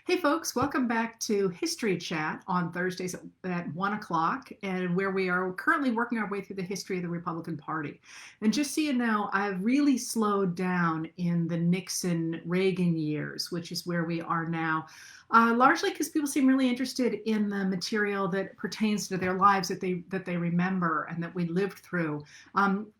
Hey folks, welcome back to History Chat on Thursdays at 1 o'clock, and where we are currently working our way through the history of the Republican Party. And just so you know, I've really slowed down in the Nixon-Reagan years, which is where we are now, largely because people seem really interested in the material that pertains to their lives that they remember and that we lived through.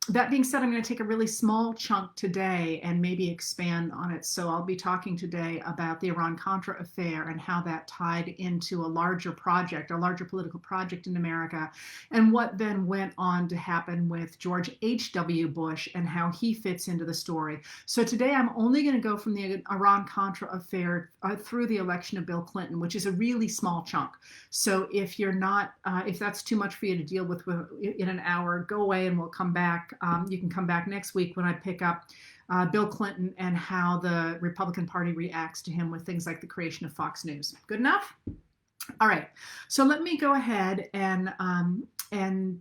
That being said, I'm going to take a really small chunk today and maybe expand on it. So I'll be talking today about the Iran-Contra affair and how that tied into a larger project, a larger political project in America, and what then went on to happen with George H.W. Bush and how he fits into the story. So today I'm only going to go from the Iran-Contra affair through the election of Bill Clinton, which is a really small chunk. So if you're not, if that's too much for you to deal with in an hour, go away and we'll come back. You can come back next week when I pick up Bill Clinton and how the Republican Party reacts to him with things like the creation of Fox News. Good enough? All right. So let me go ahead and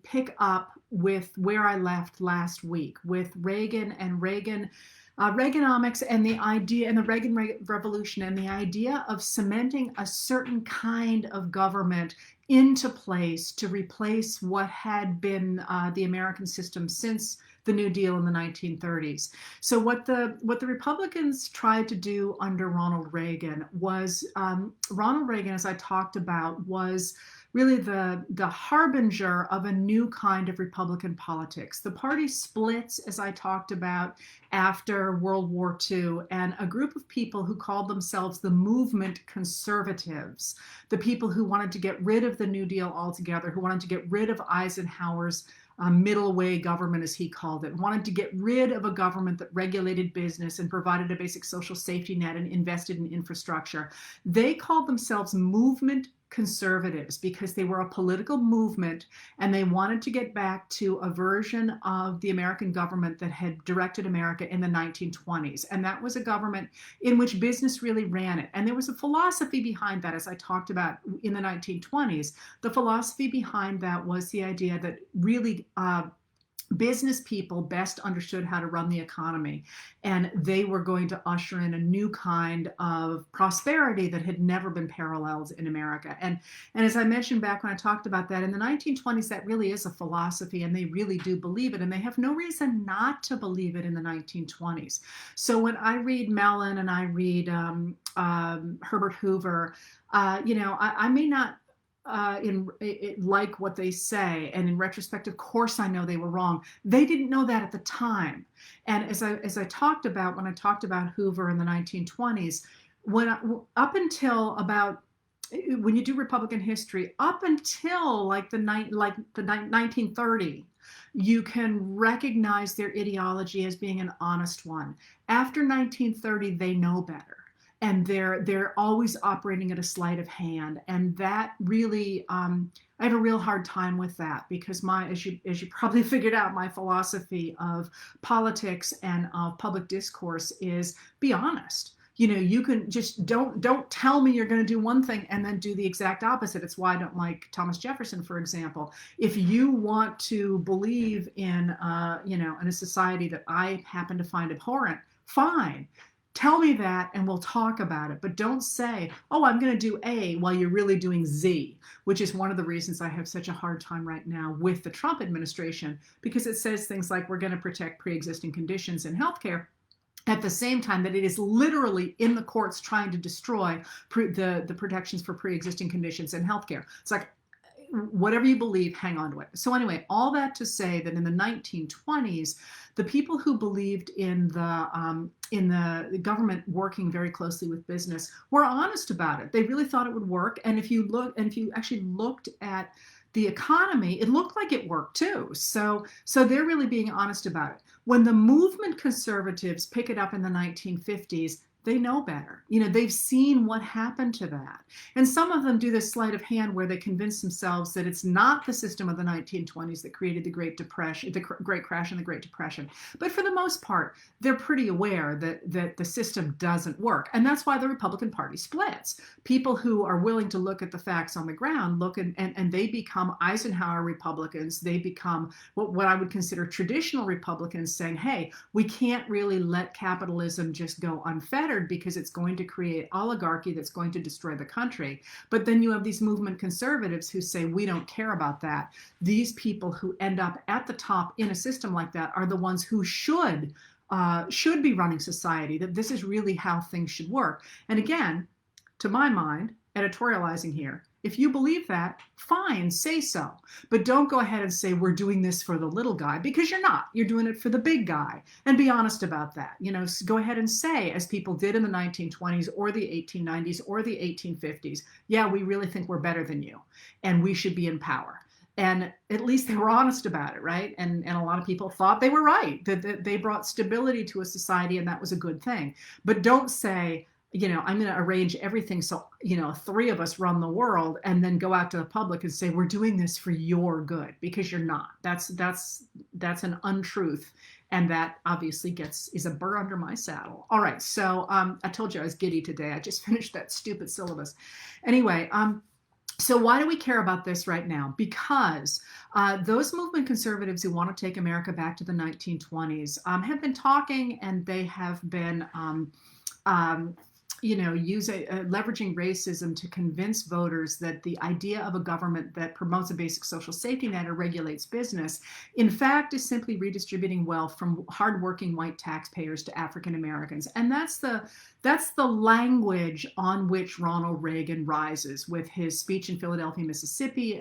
pick up with where I left last week with Reagan and Reaganomics and the idea and the Reagan Revolution and the idea of cementing a certain kind of government into place to replace what had been the American system since the New Deal in the 1930s. So what the Republicans tried to do under Ronald Reagan was, Ronald Reagan, as I talked about, was really the harbinger of a new kind of Republican politics. The party splits, as I talked about, after World War II, and a group of people who called themselves the movement conservatives, the people who wanted to get rid of the New Deal altogether, who wanted to get rid of Eisenhower's middle way government, as he called it, wanted to get rid of a government that regulated business and provided a basic social safety net and invested in infrastructure. They called themselves movement conservatives because they were a political movement and they wanted to get back to a version of the American government that had directed America in the 1920s. And that was a government in which business really ran it. And there was a philosophy behind that, as I talked about in the 1920s. The philosophy behind that was the idea that really business people best understood how to run the economy, and they were going to usher in a new kind of prosperity that had never been paralleled in America. And as I mentioned back when I talked about that, in the 1920s, that really is a philosophy, and they really do believe it, and they have no reason not to believe it in the 1920s. So when I read Mellon and I read Herbert Hoover, I may not like what they say, and in retrospect, of course, I know they were wrong. They didn't know that at the time. And as I talked about when I talked about Hoover in the 1920s, up until about when you do Republican history, up until like the 1930, you can recognize their ideology as being an honest one. After 1930, they know better. And they're always operating at a sleight of hand, and that really I have a real hard time with that because as you probably figured out, my philosophy of politics and of public discourse is be honest. You can just don't tell me you're going to do one thing and then do the exact opposite. It's why I don't like Thomas Jefferson, for example. If you want to believe in in a society that I happen to find abhorrent, fine. Tell me that and we'll talk about it. But don't say, oh, I'm going to do A while you're really doing Z, which is one of the reasons I have such a hard time right now with the Trump administration, because it says things like we're going to protect pre-existing conditions in healthcare at the same time that it is literally in the courts trying to destroy the protections for pre-existing conditions in healthcare. It's like, whatever you believe, hang on to it. So anyway, all that to say that in the 1920s, the people who believed in the government working very closely with business were honest about it. They really thought it would work. And if you actually looked at the economy, it looked like it worked too. So they're really being honest about it. When the movement conservatives pick it up in the 1950s, they know better. They've seen what happened to that. And some of them do this sleight of hand where they convince themselves that it's not the system of the 1920s that created the Great Depression, the Great Crash and the Great Depression. But for the most part, they're pretty aware that the system doesn't work. And that's why the Republican Party splits. People who are willing to look at the facts on the ground and they become Eisenhower Republicans. They become what I would consider traditional Republicans, saying, hey, we can't really let capitalism just go unfettered considered because it's going to create oligarchy that's going to destroy the country. But then you have these movement conservatives who say, we don't care about that. These people who end up at the top in a system like that are the ones who should be running society, that this is really how things should work. And again, to my mind, editorializing here, if you believe that, fine, say so. But don't go ahead and say we're doing this for the little guy, because you're not. You're doing it for the big guy. And be honest about that. You know, go ahead and say, as people did in the 1920s or the 1890s or the 1850s, yeah, we really think we're better than you and we should be in power. And at least they were honest about it, right? And a lot of people thought they were right, that they brought stability to a society, and that was a good thing. But don't say, you know, I'm going to arrange everything so, you know, three of us run the world, and then go out to the public and say, we're doing this for your good, because you're not. That's an untruth. And that obviously is a burr under my saddle. All right. So I told you I was giddy today. I just finished that stupid syllabus. Anyway, so why do we care about this right now? Because those movement conservatives who want to take America back to the 1920s have been talking, and they have been leveraging racism to convince voters that the idea of a government that promotes a basic social safety net or regulates business, in fact, is simply redistributing wealth from hardworking white taxpayers to African Americans. And that's the language on which Ronald Reagan rises with his speech in Philadelphia, Mississippi,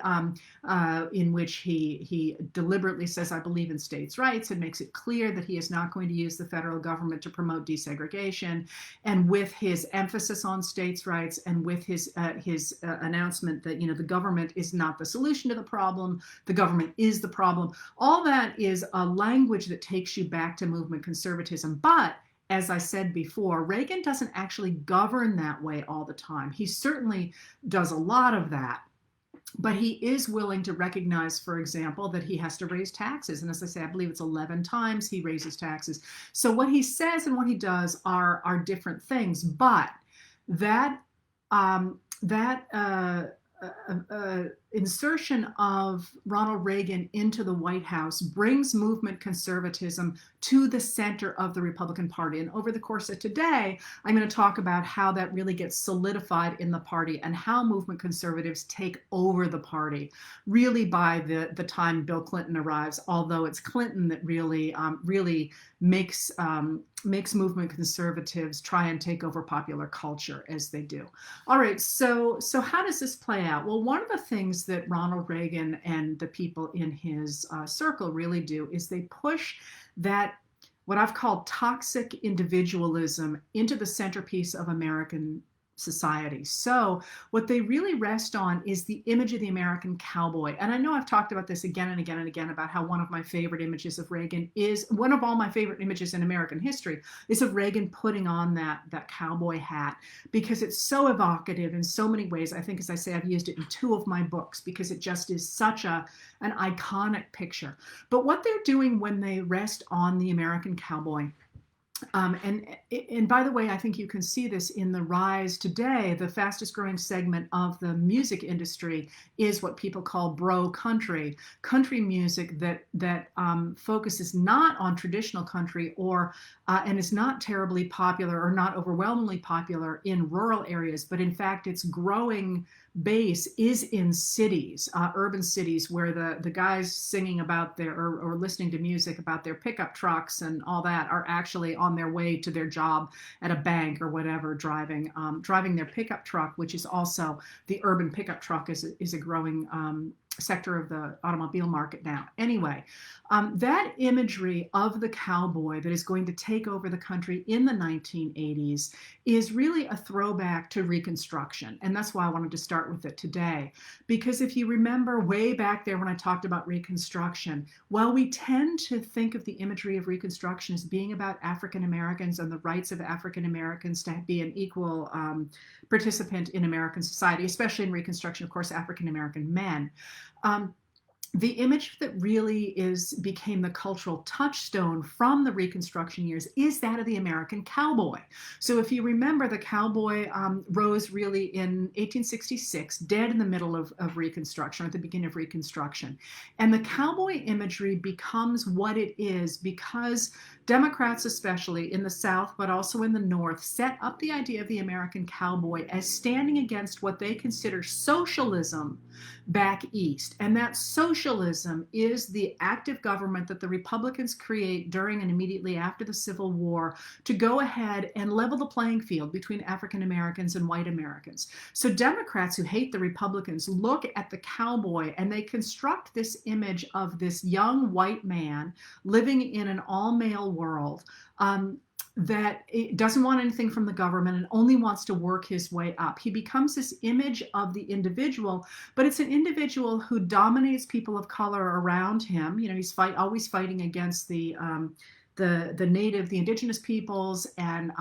in which he deliberately says, I believe in states' rights, and makes it clear that he is not going to use the federal government to promote desegregation, and with his emphasis on states' rights, and with his announcement that, you know, the government is not the solution to the problem, the government is the problem. All that is a language that takes you back to movement conservatism. But as I said before, Reagan doesn't actually govern that way all the time. He certainly does a lot of that, but he is willing to recognize, for example, that he has to raise taxes. And as I say, I believe it's 11 times he raises taxes. So what he says and what he does are different things. But that insertion of Ronald Reagan into the White House brings movement conservatism to the center of the Republican Party. And over the course of today, I'm going to talk about how that really gets solidified in the party, and how movement conservatives take over the party really by the time Bill Clinton arrives, although it's Clinton that really makes movement conservatives try and take over popular culture as they do. All right, so how does this play out? Well, one of the things that Ronald Reagan and the people in his circle really do is they push that, what I've called toxic individualism, into the centerpiece of American society. So what they really rest on is the image of the American cowboy. And I know I've talked about this again and again and again, about how one of my favorite images of Reagan is, one of all my favorite images in American history is of Reagan putting on that cowboy hat, because it's so evocative in so many ways. I think, as I say, I've used it in 2 of my books because it just is such an iconic picture. But what they're doing when they rest on the American cowboy, and by the way, I think you can see this in the rise today. The fastest growing segment of the music industry is what people call bro country music that focuses not on traditional country and is not terribly popular or not overwhelmingly popular in rural areas, but in fact its growing base is in cities, urban cities, where the guys singing about or listening to music about their pickup trucks and all that are actually on their way to their job at a bank or whatever, driving their pickup truck, which is also, the urban pickup truck is a growing sector of the automobile market now. Anyway, that imagery of the cowboy that is going to take over the country in the 1980s is really a throwback to Reconstruction. And that's why I wanted to start with it today. Because if you remember way back there when I talked about Reconstruction, while we tend to think of the imagery of Reconstruction as being about African Americans and the rights of African Americans to be an equal participant in American society, especially in Reconstruction, of course, African American men, the image that really became the cultural touchstone from the Reconstruction years is that of the American cowboy. So if you remember, the cowboy rose really in 1866, dead in the middle of Reconstruction, at the beginning of Reconstruction. And the cowboy imagery becomes what it is because Democrats, especially in the South, but also in the North, set up the idea of the American cowboy as standing against what they consider socialism back east. And that socialism is the active government that the Republicans create during and immediately after the Civil War to go ahead and level the playing field between African Americans and white Americans. So Democrats who hate the Republicans look at the cowboy and they construct this image of this young white man living in an all-male world, that doesn't want anything from the government and only wants to work his way up. He becomes this image of the individual, but it's an individual who dominates people of color around him. You know, he's always fighting against the native, the indigenous peoples, and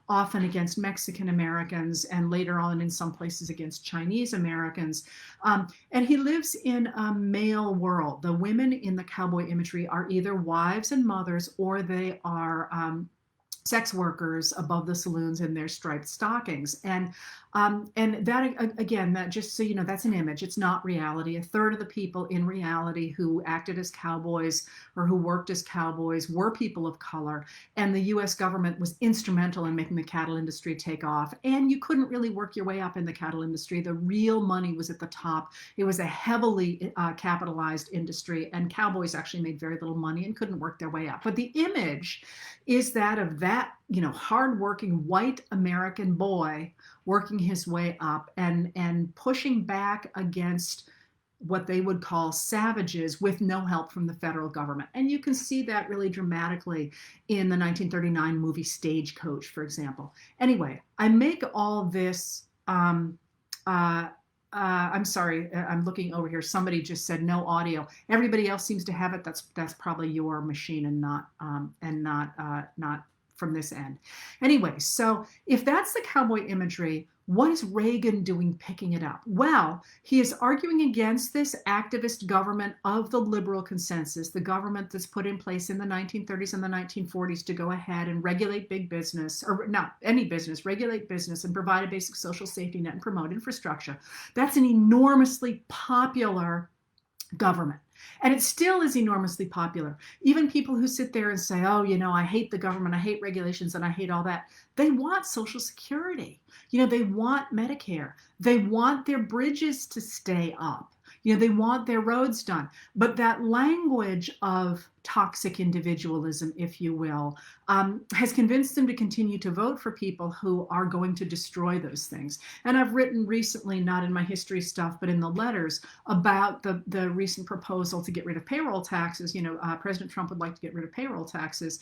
often against Mexican Americans, and later on in some places against Chinese Americans. And he lives in a male world. The women in the cowboy imagery are either wives and mothers, or they are sex workers above the saloons in their striped stockings. And that, again, that, just so you know, that's an image. It's not reality. A third of the people in reality who acted as cowboys or who worked as cowboys were people of color. And the US government was instrumental in making the cattle industry take off. And you couldn't really work your way up in the cattle industry. The real money was at the top. It was a heavily capitalized industry, and cowboys actually made very little money and couldn't work their way up. But the image is that of that, you know, hardworking white American boy working his way up and pushing back against what they would call savages with no help from the federal government. And you can see that really dramatically in the 1939 movie Stagecoach, for example. Anyway, I make all this, I'm sorry, I'm looking over here. Somebody just said no audio. Everybody else seems to have it. That's probably your machine and not from this end. Anyway, so if that's the cowboy imagery, what is Reagan doing picking it up? Well, he is arguing against this activist government of the liberal consensus, the government that's put in place in the 1930s and the 1940s to go ahead and regulate big business, or not any business, regulate business and provide a basic social safety net and promote infrastructure. That's an enormously popular government. And it still is enormously popular. Even people who sit there and say, oh, you know, I hate the government, I hate regulations, and I hate all that. They want Social Security. You know, they want Medicare. They want their bridges to stay up. You know, they want their roads done. But that language of toxic individualism, if you will, has convinced them to continue to vote for people who are going to destroy those things. And I've written recently, not in my history stuff, but in the letters, about the recent proposal to get rid of payroll taxes. You know, President Trump would like to get rid of payroll taxes.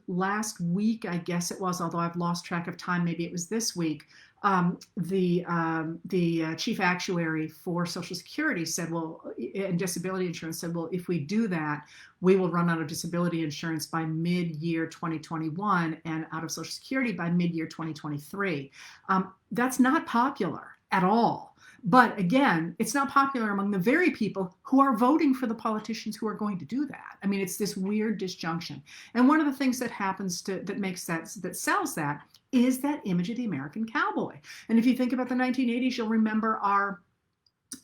Last week, I guess it was, although I've lost track of time, maybe it was this week, the chief actuary for Social Security said, well, and disability insurance said, well, if we do that, we will run out of disability insurance by mid-year 2021 and out of Social Security by mid-year 2023. That's not popular at all. But again, it's not popular among the very people who are voting for the politicians who are going to do that. I mean, it's this weird disjunction. And one of the things that happens that makes that sells that is that image of the American cowboy. And if you think about the 1980s, you'll remember our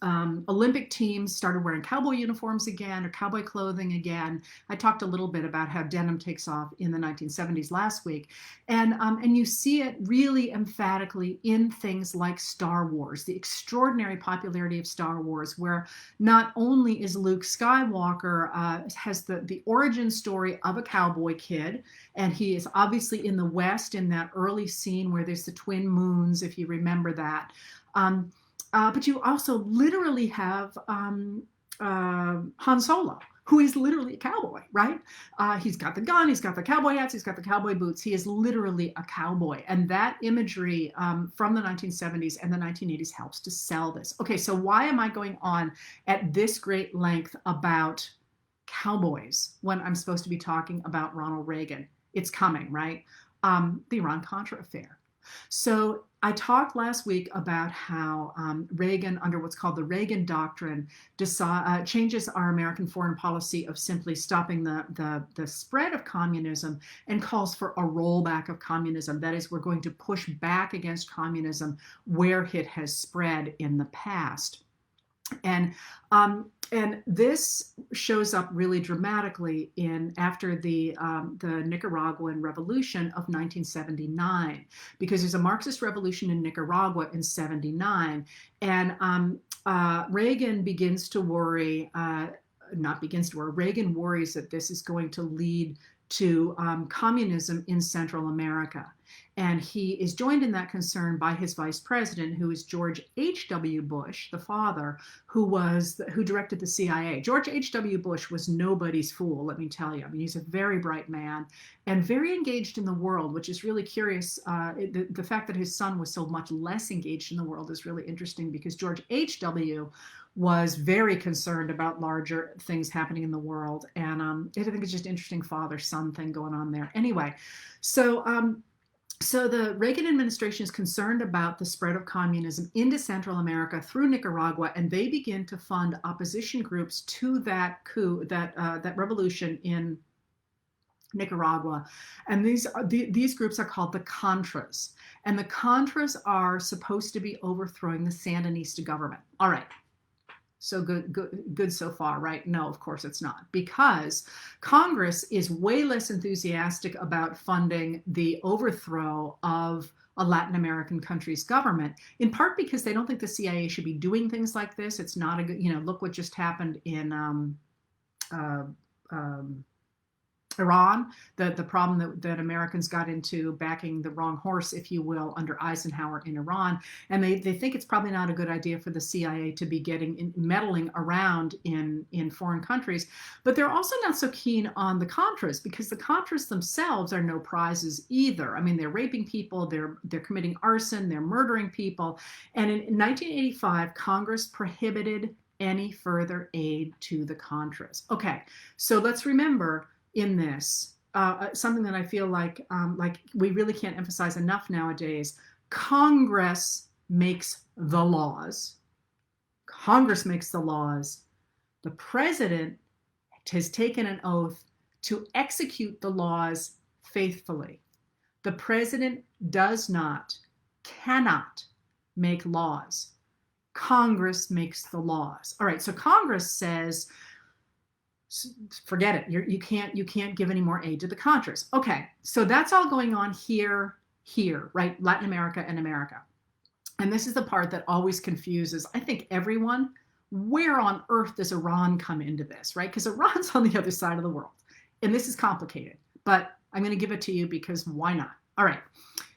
Olympic teams started wearing cowboy uniforms again, or cowboy clothing again. I talked a little bit about how denim takes off in the 1970s last week. And you see it really emphatically in things like Star Wars, the extraordinary popularity of Star Wars, where not only is Luke Skywalker has the origin story of a cowboy kid, and he is obviously in the West in that early scene where there's the twin moons, if you remember that. But you also literally have Han Solo, who is literally a cowboy, right? He's got the gun, he's got the cowboy hats, he's got the cowboy boots. He is literally a cowboy. And that imagery from the 1970s and the 1980s helps to sell this. Okay, so why am I going on at this great length about cowboys when I'm supposed to be talking about Ronald Reagan? It's coming, right? The Iran-Contra affair. So I talked last week about how Reagan, under what's called the Reagan Doctrine, changes our American foreign policy of simply stopping the spread of communism and calls for a rollback of communism. That is, we're going to push back against communism where it has spread in the past. And and this shows up really dramatically after the Nicaraguan Revolution of 1979, because there's a Marxist revolution in Nicaragua in '79, and Reagan begins to worry. Not begins to worry. Reagan worries that this is going to lead to communism in Central America. And he is joined in that concern by his vice president, who is George H.W. Bush, the father, who directed the CIA. George H.W. Bush was nobody's fool, let me tell you. I mean, he's a very bright man and very engaged in the world, which is really curious. The fact that his son was so much less engaged in the world is really interesting, because George H.W. was very concerned about larger things happening in the world. And I think it's just interesting father-son thing going on there. Anyway, so the Reagan administration is concerned about the spread of communism into Central America through Nicaragua, and they begin to fund opposition groups to that coup, that revolution in Nicaragua. And these groups are called the Contras. And the Contras are supposed to be overthrowing the Sandinista government. All right. So good so far, right? No, of course it's not, because Congress is way less enthusiastic about funding the overthrow of a Latin American country's government, in part because they don't think the CIA should be doing things like this. It's not a good, look what just happened in Iran, the problem that Americans got into backing the wrong horse, if you will, under Eisenhower in Iran. And they think it's probably not a good idea for the CIA to be meddling around in foreign countries. But they're also not so keen on the Contras, because the Contras themselves are no prizes either. I mean, they're raping people, they're committing arson, they're murdering people. And in 1985, Congress prohibited any further aid to the Contras. Okay, so let's remember, in this, something that I feel like we really can't emphasize enough nowadays: Congress makes the laws. Congress makes the laws. The president has taken an oath to execute the laws faithfully. The president cannot make laws. Congress makes the laws. All right, so Congress says, forget it. You can't give any more aid to the Contras. Okay, so that's all going on here, right? Latin America and America. And this is the part that always confuses, I think, everyone. Where on earth does Iran come into this, right? Because Iran's on the other side of the world. And this is complicated, but I'm going to give it to you because why not? All right.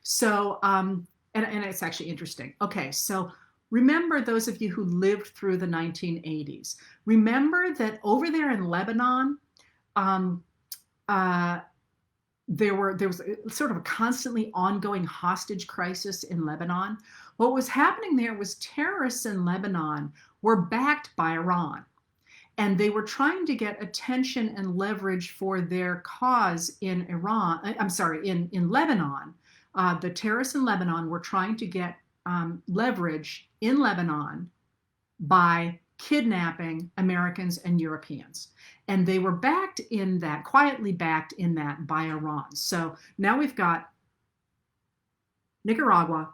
So, and it's actually interesting. Okay, so remember, those of you who lived through the 1980s, remember that over there in Lebanon, there was sort of a constantly ongoing hostage crisis in Lebanon. What was happening there was terrorists in Lebanon were backed by Iran, and they were trying to get attention and leverage for their cause in in Lebanon. The terrorists in Lebanon were trying to get leverage in Lebanon by kidnapping Americans and Europeans. And they were quietly backed in that by Iran. So now we've got Nicaragua,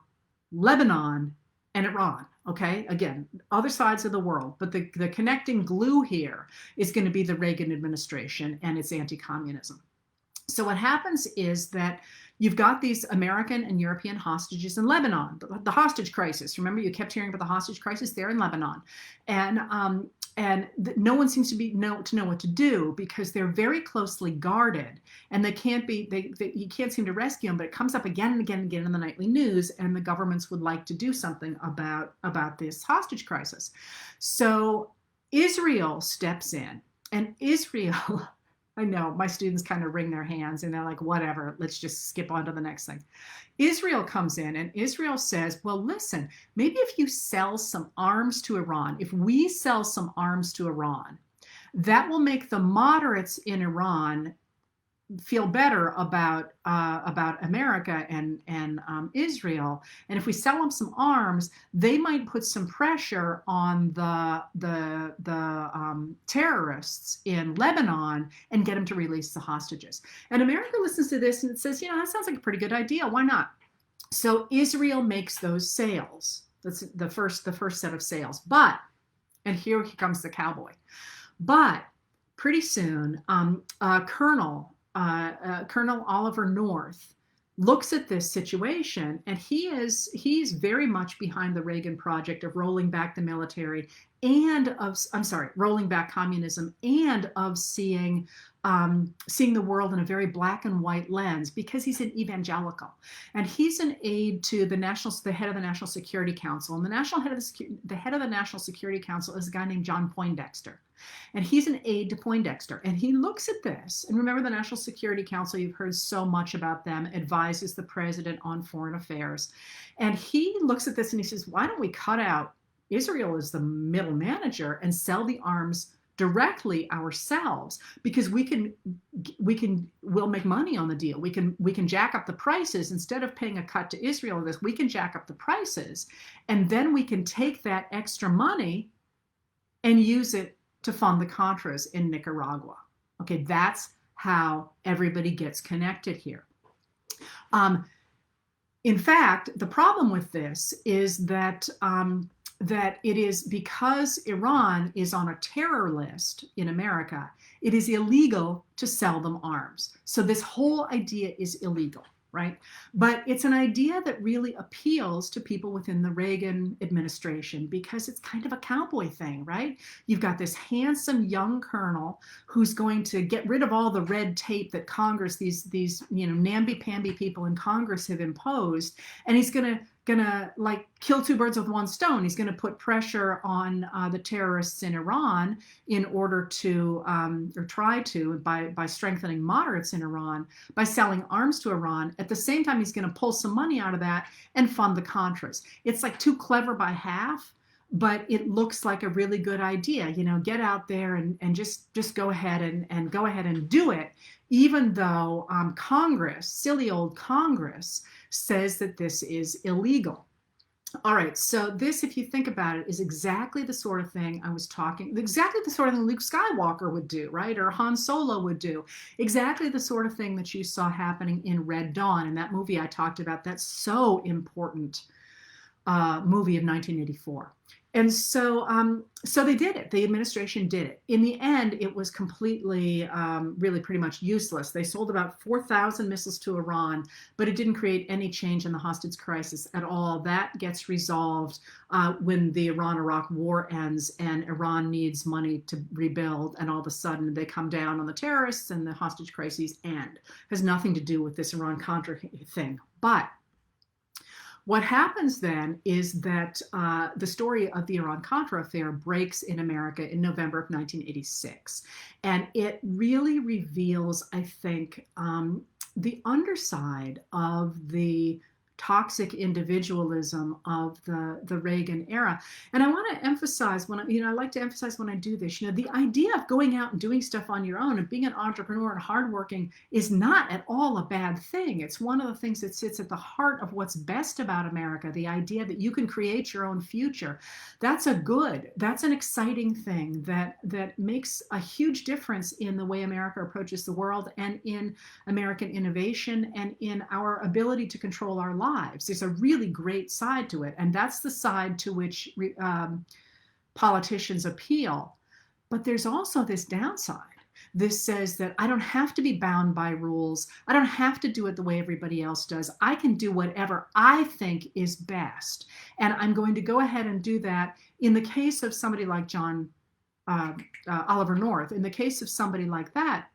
Lebanon, and Iran. Okay, again, other sides of the world. But the connecting glue here is going to be the Reagan administration and its anti-communism. So what happens is that you've got these American and European hostages in Lebanon, the hostage crisis. Remember, you kept hearing about the hostage crisis there in Lebanon. And no one seems to know what to do, because they're very closely guarded, and you can't seem to rescue them, but it comes up again and again and again in the nightly news, and the governments would like to do something about this hostage crisis. So Israel steps in, and Israel, I know my students kind of wring their hands and they're like, whatever, let's just skip on to the next thing. Israel comes in, and Israel says, well, listen, maybe if you sell some arms to Iran, if we sell some arms to Iran, that will make the moderates in Iran feel better about America and Israel. And if we sell them some arms, they might put some pressure on the terrorists in Lebanon and get them to release the hostages. And America listens to this and it says, that sounds like a pretty good idea. Why not? So Israel makes those sales. That's the first set of sales. But And here comes the cowboy. But pretty soon, Colonel Oliver North looks at this situation, and he's very much behind the Reagan project of rolling back the military and of rolling back communism, and of seeing the world in a very black and white lens, because he's an evangelical, and he's an aide to the head of the National Security Council. And the head of the National Security Council is a guy named John Poindexter. And he's an aide to Poindexter. And he looks at this. And remember, the National Security Council, you've heard so much about them, advises the president on foreign affairs. And he looks at this and he says, why don't we cut out Israel as the middle manager and sell the arms directly ourselves, because we'll make money on the deal. We can jack up the prices instead of paying a cut to Israel. We can jack up the prices, and then we can take that extra money and use it to fund the Contras in Nicaragua. Okay, that's how everybody gets connected here. In fact, the problem with this is that it is because Iran is on a terror list in America, it is illegal to sell them arms. So this whole idea is illegal, right? But it's an idea that really appeals to people within the Reagan administration, because it's kind of a cowboy thing, right? You've got this handsome young colonel who's going to get rid of all the red tape that Congress, these namby-pamby people in Congress have imposed, and he's gonna like kill two birds with one stone. He's going to put pressure on the terrorists in Iran in order to, or try to, by strengthening moderates in Iran, by selling arms to Iran. At the same time, he's going to pull some money out of that and fund the Contras. It's like too clever by half, but it looks like a really good idea. Get out there and just go ahead and go ahead and do it, even though Congress, silly old Congress, says that this is illegal. All right, so this, if you think about it, is exactly the sort of thing exactly the sort of thing Luke Skywalker would do, right? Or Han Solo would do. Exactly the sort of thing that you saw happening in Red Dawn, in that movie I talked about, that so important movie of 1984. And so they did it. The administration did it. In the end, it was completely, really pretty much useless. They sold about 4,000 missiles to Iran, but it didn't create any change in the hostage crisis at all. That gets resolved when the Iran-Iraq war ends and Iran needs money to rebuild, and all of a sudden they come down on the terrorists and the hostage crises end. It has nothing to do with this Iran-Contra thing. But what happens then is that the story of the Iran-Contra affair breaks in America in November of 1986. And it really reveals, I think, the underside of the toxic individualism of the Reagan era. And I want to emphasize, I like to emphasize when I do this, the idea of going out and doing stuff on your own and being an entrepreneur and hardworking is not at all a bad thing. It's one of the things that sits at the heart of what's best about America, the idea that you can create your own future. That's an exciting thing that makes a huge difference in the way America approaches the world, and in American innovation, and in our ability to control our lives. There's a really great side to it, and that's the side to which politicians appeal. But there's also this downside. This says that I don't have to be bound by rules. I don't have to do it the way everybody else does. I can do whatever I think is best, and I'm going to go ahead and do that. In the case of somebody like Oliver North, in the case of somebody like that,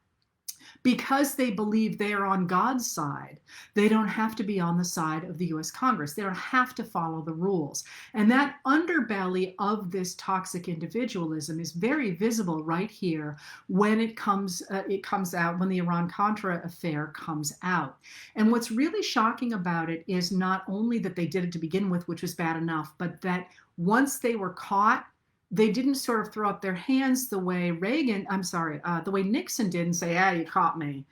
because they believe they are on God's side, they don't have to be on the side of the US Congress. They don't have to follow the rules. And that underbelly of this toxic individualism is very visible right here when it comes out, when the Iran-Contra affair comes out. And what's really shocking about it is not only that they did it to begin with, which was bad enough, but that once they were caught, they didn't sort of throw up their hands the way the way Nixon did and say, you caught me.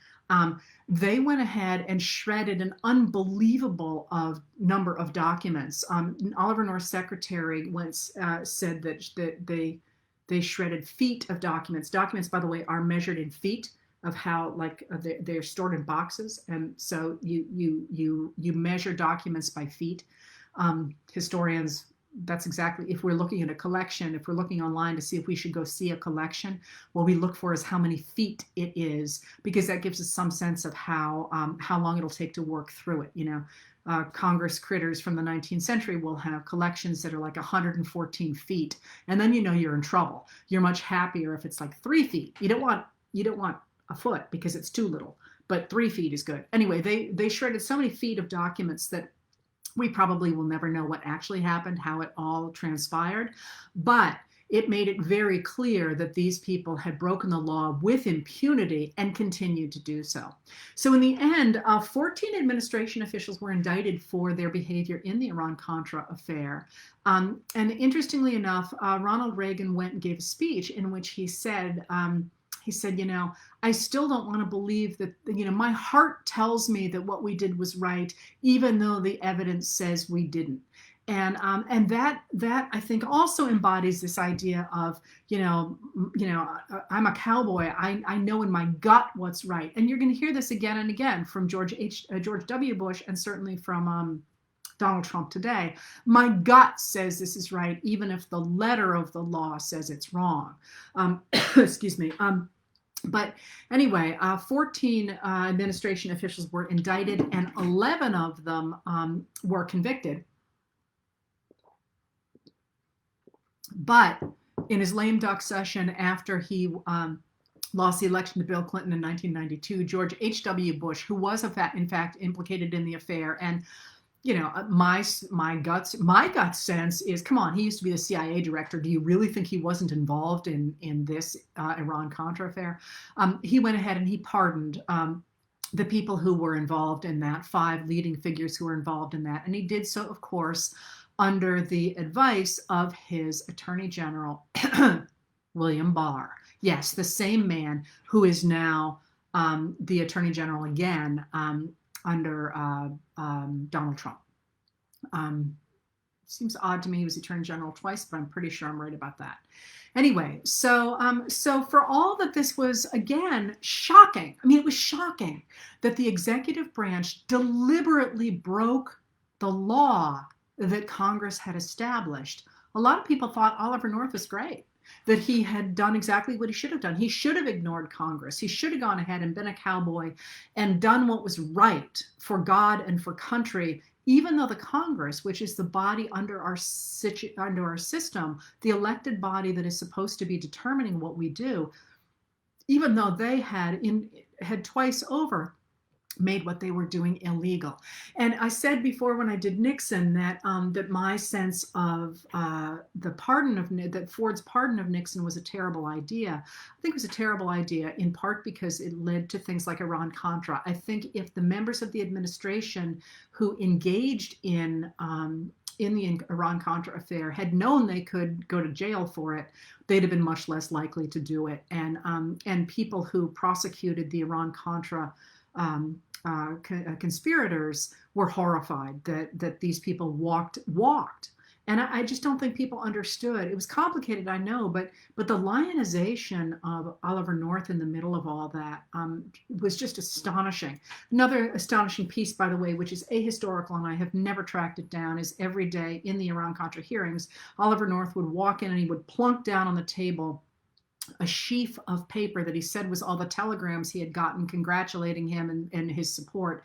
They went ahead and shredded an unbelievable number of documents. Oliver North's secretary once said that they shredded feet of documents. Documents, by the way, are measured in feet of how they're stored in boxes. And so you measure documents by feet. Historians that's exactly, if we're looking at a collection, if we're looking online to see if we should go see a collection, what we look for is how many feet it is, because that gives us some sense of how long it'll take to work through it. Congress critters from the 19th century will have collections that are like 114 feet, and then you're in trouble. You're much happier if it's like 3 feet. You don't want a foot because it's too little, but 3 feet is good. Anyway, they shredded so many feet of documents that we probably will never know what actually happened, how it all transpired, but it made it very clear that these people had broken the law with impunity and continued to do so. So in the end, 14 administration officials were indicted for their behavior in the Iran-Contra affair. And interestingly enough, Ronald Reagan went and gave a speech in which he said, I still don't want to believe that, my heart tells me that what we did was right, even though the evidence says we didn't. And that I think also embodies this idea of, I'm a cowboy. I know in my gut what's right. And you're going to hear this again and again from George W. Bush, and certainly from Donald Trump today. My gut says this is right, even if the letter of the law says it's wrong. Excuse me. But anyway, 14 administration officials were indicted, and 11 of them were convicted. But in his lame duck session after he lost the election to Bill Clinton in 1992, George H.W. Bush, who was in fact implicated in the affair, and my gut sense is, come on, he used to be the CIA director. Do you really think he wasn't involved in this Iran-Contra affair? He went ahead and he pardoned the people who were involved in that, 5 leading figures who were involved in that, and he did so, of course, under the advice of his Attorney General, William Barr. Yes, the same man who is now the Attorney General again under Donald Trump. Seems odd to me he was Attorney General twice, but I'm pretty sure I'm right about that. Anyway, so for all that this was, again, shocking. I mean, it was shocking that the executive branch deliberately broke the law that Congress had established. A lot of people thought Oliver North was great, that he had done exactly what he should have done. He should have ignored Congress. He should have gone ahead and been a cowboy and done what was right for God and for country, even though the Congress, which is the body under our system, the elected body that is supposed to be determining what we do, even though they had twice over made what they were doing illegal. And I said before when I did Nixon that that my sense of that Ford's pardon of Nixon was a terrible idea. I think it was a terrible idea in part because it led to things like Iran-Contra. I think if the members of the administration who engaged in the Iran-Contra affair had known they could go to jail for it, they'd have been much less likely to do it. And people who prosecuted the Iran-Contra conspirators were horrified that these people walked, and I just don't think people understood. It was complicated, I know, but the lionization of Oliver North in the middle of all that was just astonishing. Another astonishing piece, by the way, which is ahistorical, and I have never tracked it down, is every day in the Iran-Contra hearings, Oliver North would walk in and he would plunk down on the table a sheaf of paper that he said was all the telegrams he had gotten congratulating him and his support.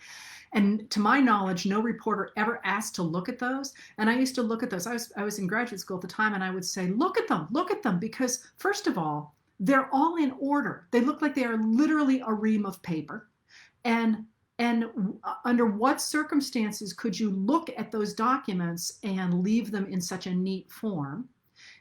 And to my knowledge, no reporter ever asked to look at those. And I used to look at those. I was in graduate school at the time, and I would say, look at them, because first of all, they're all in order. They look like they are literally a ream of paper. And under what circumstances could you look at those documents and leave them in such a neat form?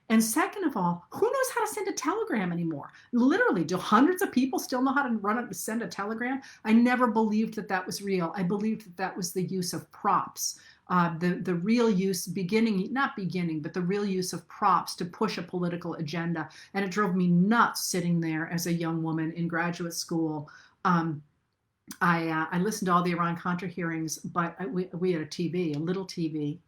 And second of all, who knows how to send a telegram anymore? Literally, do hundreds of people still know how to send a telegram? I never believed that was real. I believed that was the use of props. The real use, the real use of props to push a political agenda. And it drove me nuts sitting there as a young woman in graduate school. I listened to all the Iran-Contra hearings, but we had a little TV,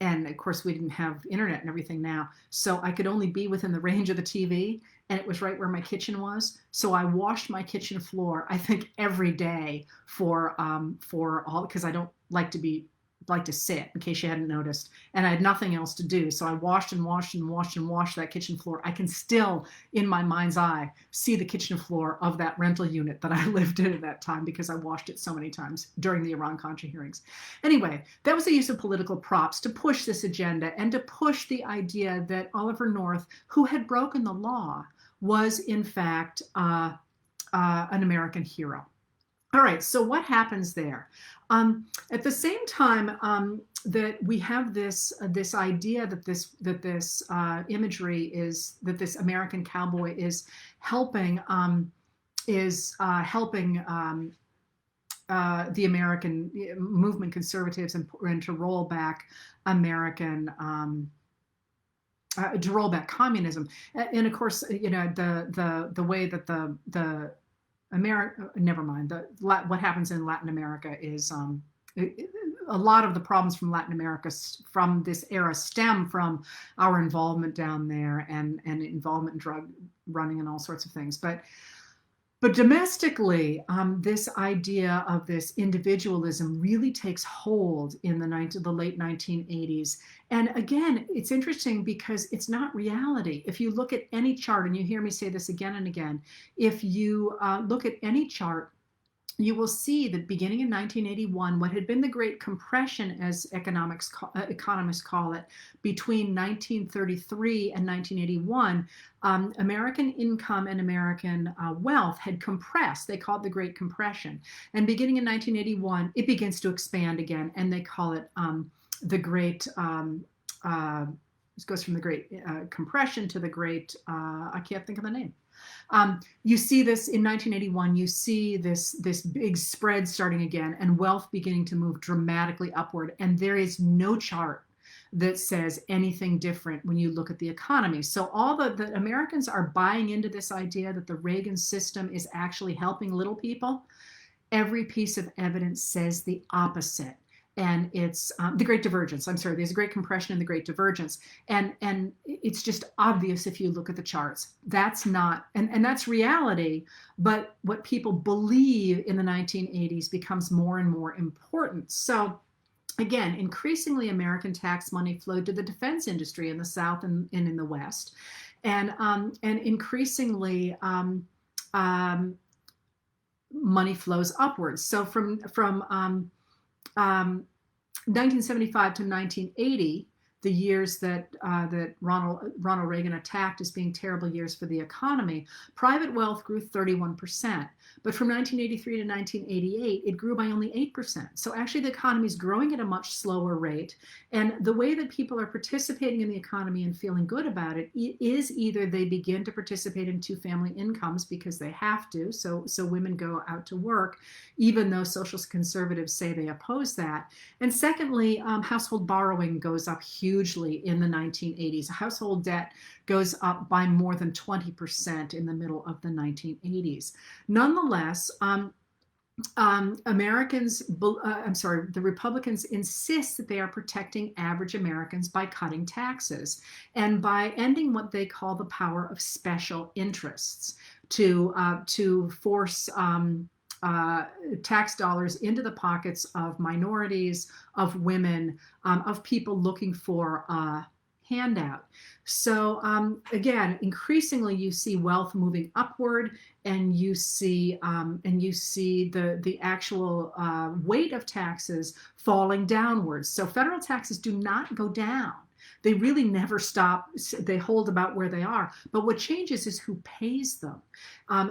and of course, we didn't have internet and everything now. So I could only be within the range of the TV, and it was right where my kitchen was. So I washed my kitchen floor, I think, every day for all, because I don't like to be like to sit, in case you hadn't noticed, and I had nothing else to do. So I washed and washed and washed and washed that kitchen floor. I can still, in my mind's eye, see the kitchen floor of that rental unit that I lived in at that time because I washed it so many times during the Iran-Contra hearings. Anyway, that was the use of political props to push this agenda and to push the idea that Oliver North, who had broken the law, was in fact an American hero. All right, so what happens there? At the same time that we have this idea that this imagery is that this American cowboy is helping the American movement, conservatives, and to roll back American. To roll back communism, and of course, the way that the America, never mind, what happens in Latin America is a lot of the problems from Latin America from this era stem from our involvement down there and involvement in drug running and all sorts of things. But domestically, this idea of this individualism really takes hold in the late 1980s. And again, it's interesting because it's not reality. If you look at any chart, and you hear me say this again and again, if you look at any chart, you will see that beginning in 1981, what had been the Great Compression, as economists call it, between 1933 and 1981, American income and American wealth had compressed. They call it the Great Compression. And beginning in 1981, it begins to expand again, and they call it the Great, this goes from the Great Compression to the Great, I can't think of the name. You see this in 1981, you see this big spread starting again and wealth beginning to move dramatically upward. And there is no chart that says anything different when you look at the economy. So all the Americans are buying into this idea that the Reagan system is actually helping little people. Every piece of evidence says the opposite. And it's the Great Divergence. I'm sorry, there's a Great Compression and the Great Divergence. And it's just obvious if you look at the charts. That's not, and that's reality, but what people believe in the 1980s becomes more and more important. So again, increasingly American tax money flowed to the defense industry in the South and in the West. And increasingly money flows upwards. So from 1975 to 1980, the years that Ronald Reagan attacked as being terrible years for the economy, private wealth grew 31%. But from 1983 to 1988, it grew by only 8%. So actually the economy is growing at a much slower rate. And the way that people are participating in the economy and feeling good about it is either they begin to participate in two-family incomes because they have to, so women go out to work, even though social conservatives say they oppose that. And secondly, household borrowing goes up hugely in the 1980s. Household debt goes up by more than 20% in the middle of the 1980s. Nonetheless, the Republicans insist that they are protecting average Americans by cutting taxes and by ending what they call the power of special interests to force tax dollars into the pockets of minorities, of women, of people looking for a handout. So again, increasingly you see wealth moving upward, and you see the actual weight of taxes falling downwards. So federal taxes do not go down. They really never stop. They hold about where they are. But what changes is who pays them.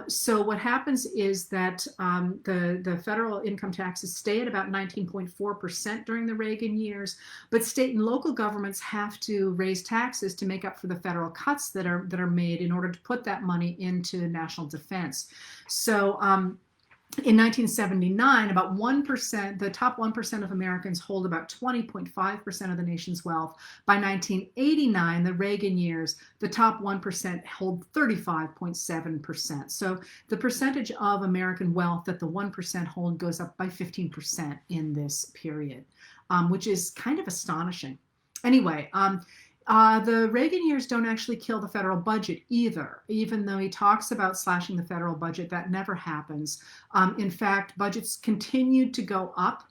So what happens is that the federal income taxes stay at about 19.4% during the Reagan years, but state and local governments have to raise taxes to make up for the federal cuts that are made in order to put that money into national defense. So in 1979, about 1%, the top 1% of Americans hold about 20.5% of the nation's wealth. By 1989, the Reagan years, the top 1% hold 35.7%. So the percentage of American wealth that the 1% hold goes up by 15% in this period, which is kind of astonishing. Anyway, the Reagan years don't actually kill the federal budget either, even though he talks about slashing the federal budget. That never happens. In fact, budgets continued to go up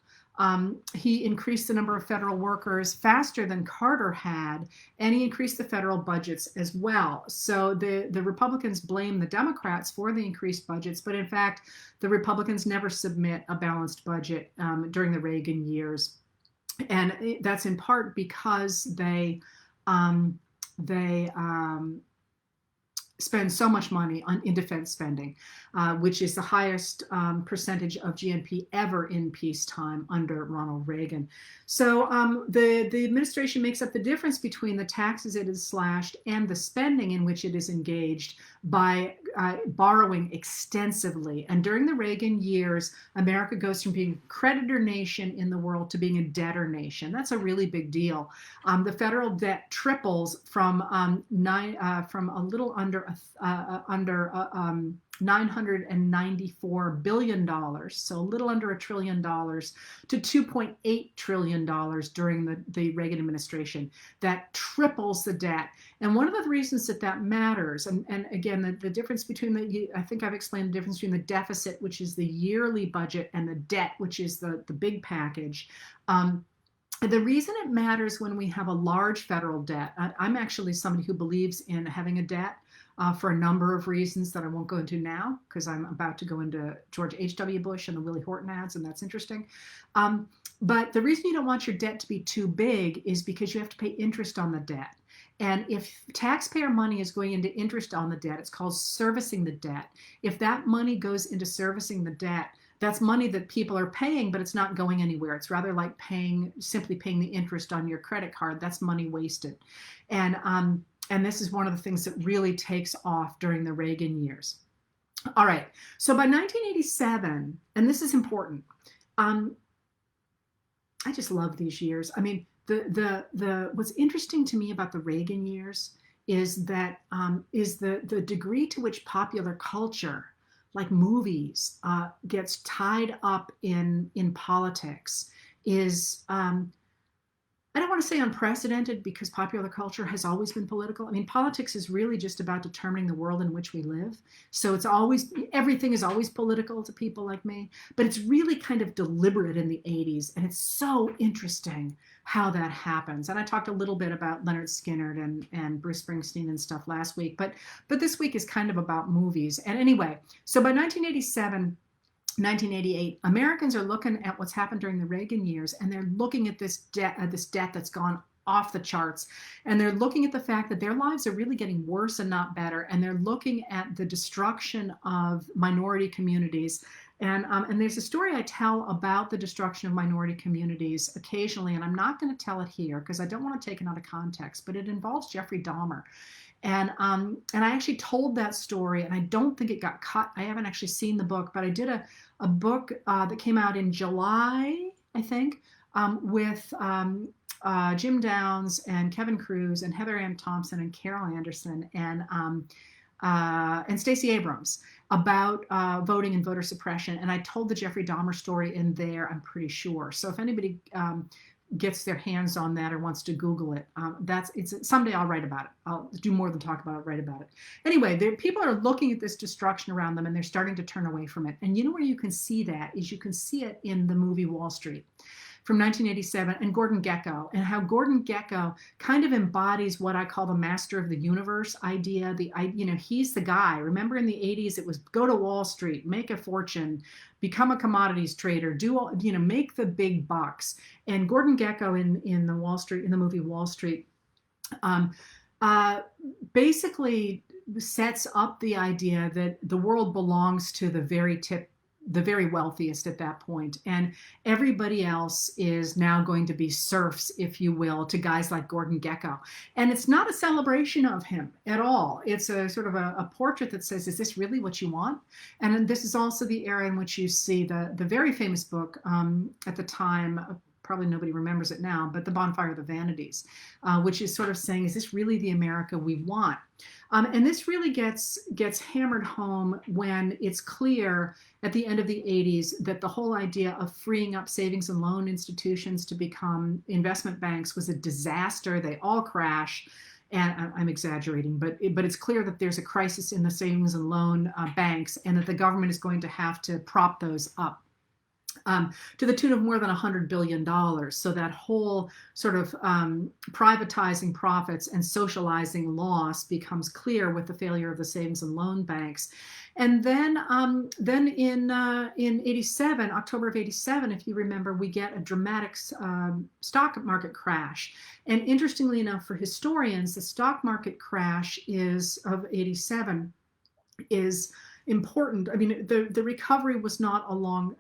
He increased the number of federal workers faster than Carter had, and he increased the federal budgets as well. So the Republicans blame the Democrats for the increased budgets, but in fact, the Republicans never submit a balanced budget during the Reagan years. And that's in part because they spend so much money in defense spending, which is the highest percentage of GNP ever in peacetime under Ronald Reagan. So the administration makes up the difference between the taxes it has slashed and the spending in which it is engaged by borrowing extensively. And during the Reagan years, America goes from being a creditor nation in the world to being a debtor nation. That's a really big deal. The federal debt triples from a little under $994 billion, so a little under $1 trillion, to $2.8 trillion during the Reagan administration. That triples the debt. And one of the reasons that matters, and again, the difference between I think I've explained the difference between the deficit, which is the yearly budget, and the debt, which is the big package. The reason it matters when we have a large federal debt, I'm actually somebody who believes in having a debt for a number of reasons that I won't go into now, because I'm about to go into George H.W. Bush and the Willie Horton ads, and that's interesting. But the reason you don't want your debt to be too big is because you have to pay interest on the debt. And if taxpayer money is going into interest on the debt, it's called servicing the debt. If that money goes into servicing the debt, that's money that people are paying, but it's not going anywhere. It's rather like simply paying the interest on your credit card. That's money wasted. And this is one of the things that really takes off during the Reagan years. All right, so by 1987, and this is important, I just love these years. I mean, what's interesting to me about the Reagan years is that the degree to which popular culture, like movies, gets tied up in politics is, I don't want to say unprecedented, because popular culture has always been political. I mean, politics is really just about determining the world in which we live. So everything is always political to people like me, but it's really kind of deliberate in the 80s. And it's so interesting how that happens. And I talked a little bit about Leonard Skinner and Bruce Springsteen and stuff last week, but this week is kind of about movies. And anyway, so by 1988, Americans are looking at what's happened during the Reagan years, and they're looking at this debt that's gone off the charts, and they're looking at the fact that their lives are really getting worse and not better, and they're looking at the destruction of minority communities. And there's a story I tell about the destruction of minority communities occasionally, and I'm not going to tell it here because I don't want to take it out of context, but it involves Jeffrey Dahmer. And I actually told that story, and I don't think it got cut. I haven't actually seen the book, but I did a book that came out in July, I think, with Jim Downs and Kevin Cruz and Heather Ann Thompson and Carol Anderson and Stacey Abrams about voting and voter suppression. And I told the Jeffrey Dahmer story in there, I'm pretty sure. So if anybody gets their hands on that or wants to Google it, someday I'll write about it. I'll do more than talk about it, write about it. Anyway, people are looking at this destruction around them, and they're starting to turn away from it. And you know where you can see that is you can see it in the movie Wall Street from 1987 and Gordon Gekko, and how Gordon Gekko kind of embodies what I call the master of the universe idea. He's the guy. Remember in the 80s, it was go to Wall Street, make a fortune, become a commodities trader, make the big bucks. And Gordon Gekko in the movie Wall Street, basically sets up the idea that the world belongs to the very wealthiest at that point, and everybody else is now going to be serfs, if you will, to guys like Gordon Gekko. And it's not a celebration of him at all. It's a sort of a portrait that says, is this really what you want? And this is also the era in which you see the very famous book at the time, probably nobody remembers it now, but The Bonfire of the Vanities, which is sort of saying, is this really the America we want? And this really gets hammered home when it's clear at the end of the 80s that the whole idea of freeing up savings and loan institutions to become investment banks was a disaster. They all crash. And I'm exaggerating, but it's clear that there's a crisis in the savings and loan banks, and that the government is going to have to prop those up. to the tune of more than $100 billion. So that whole sort of privatizing profits and socializing loss becomes clear with the failure of the savings and loan banks. And then in '87, October of '87, if you remember, we get a dramatic stock market crash. And interestingly enough, for historians, the stock market crash of '87 is important. I mean, the recovery was not a long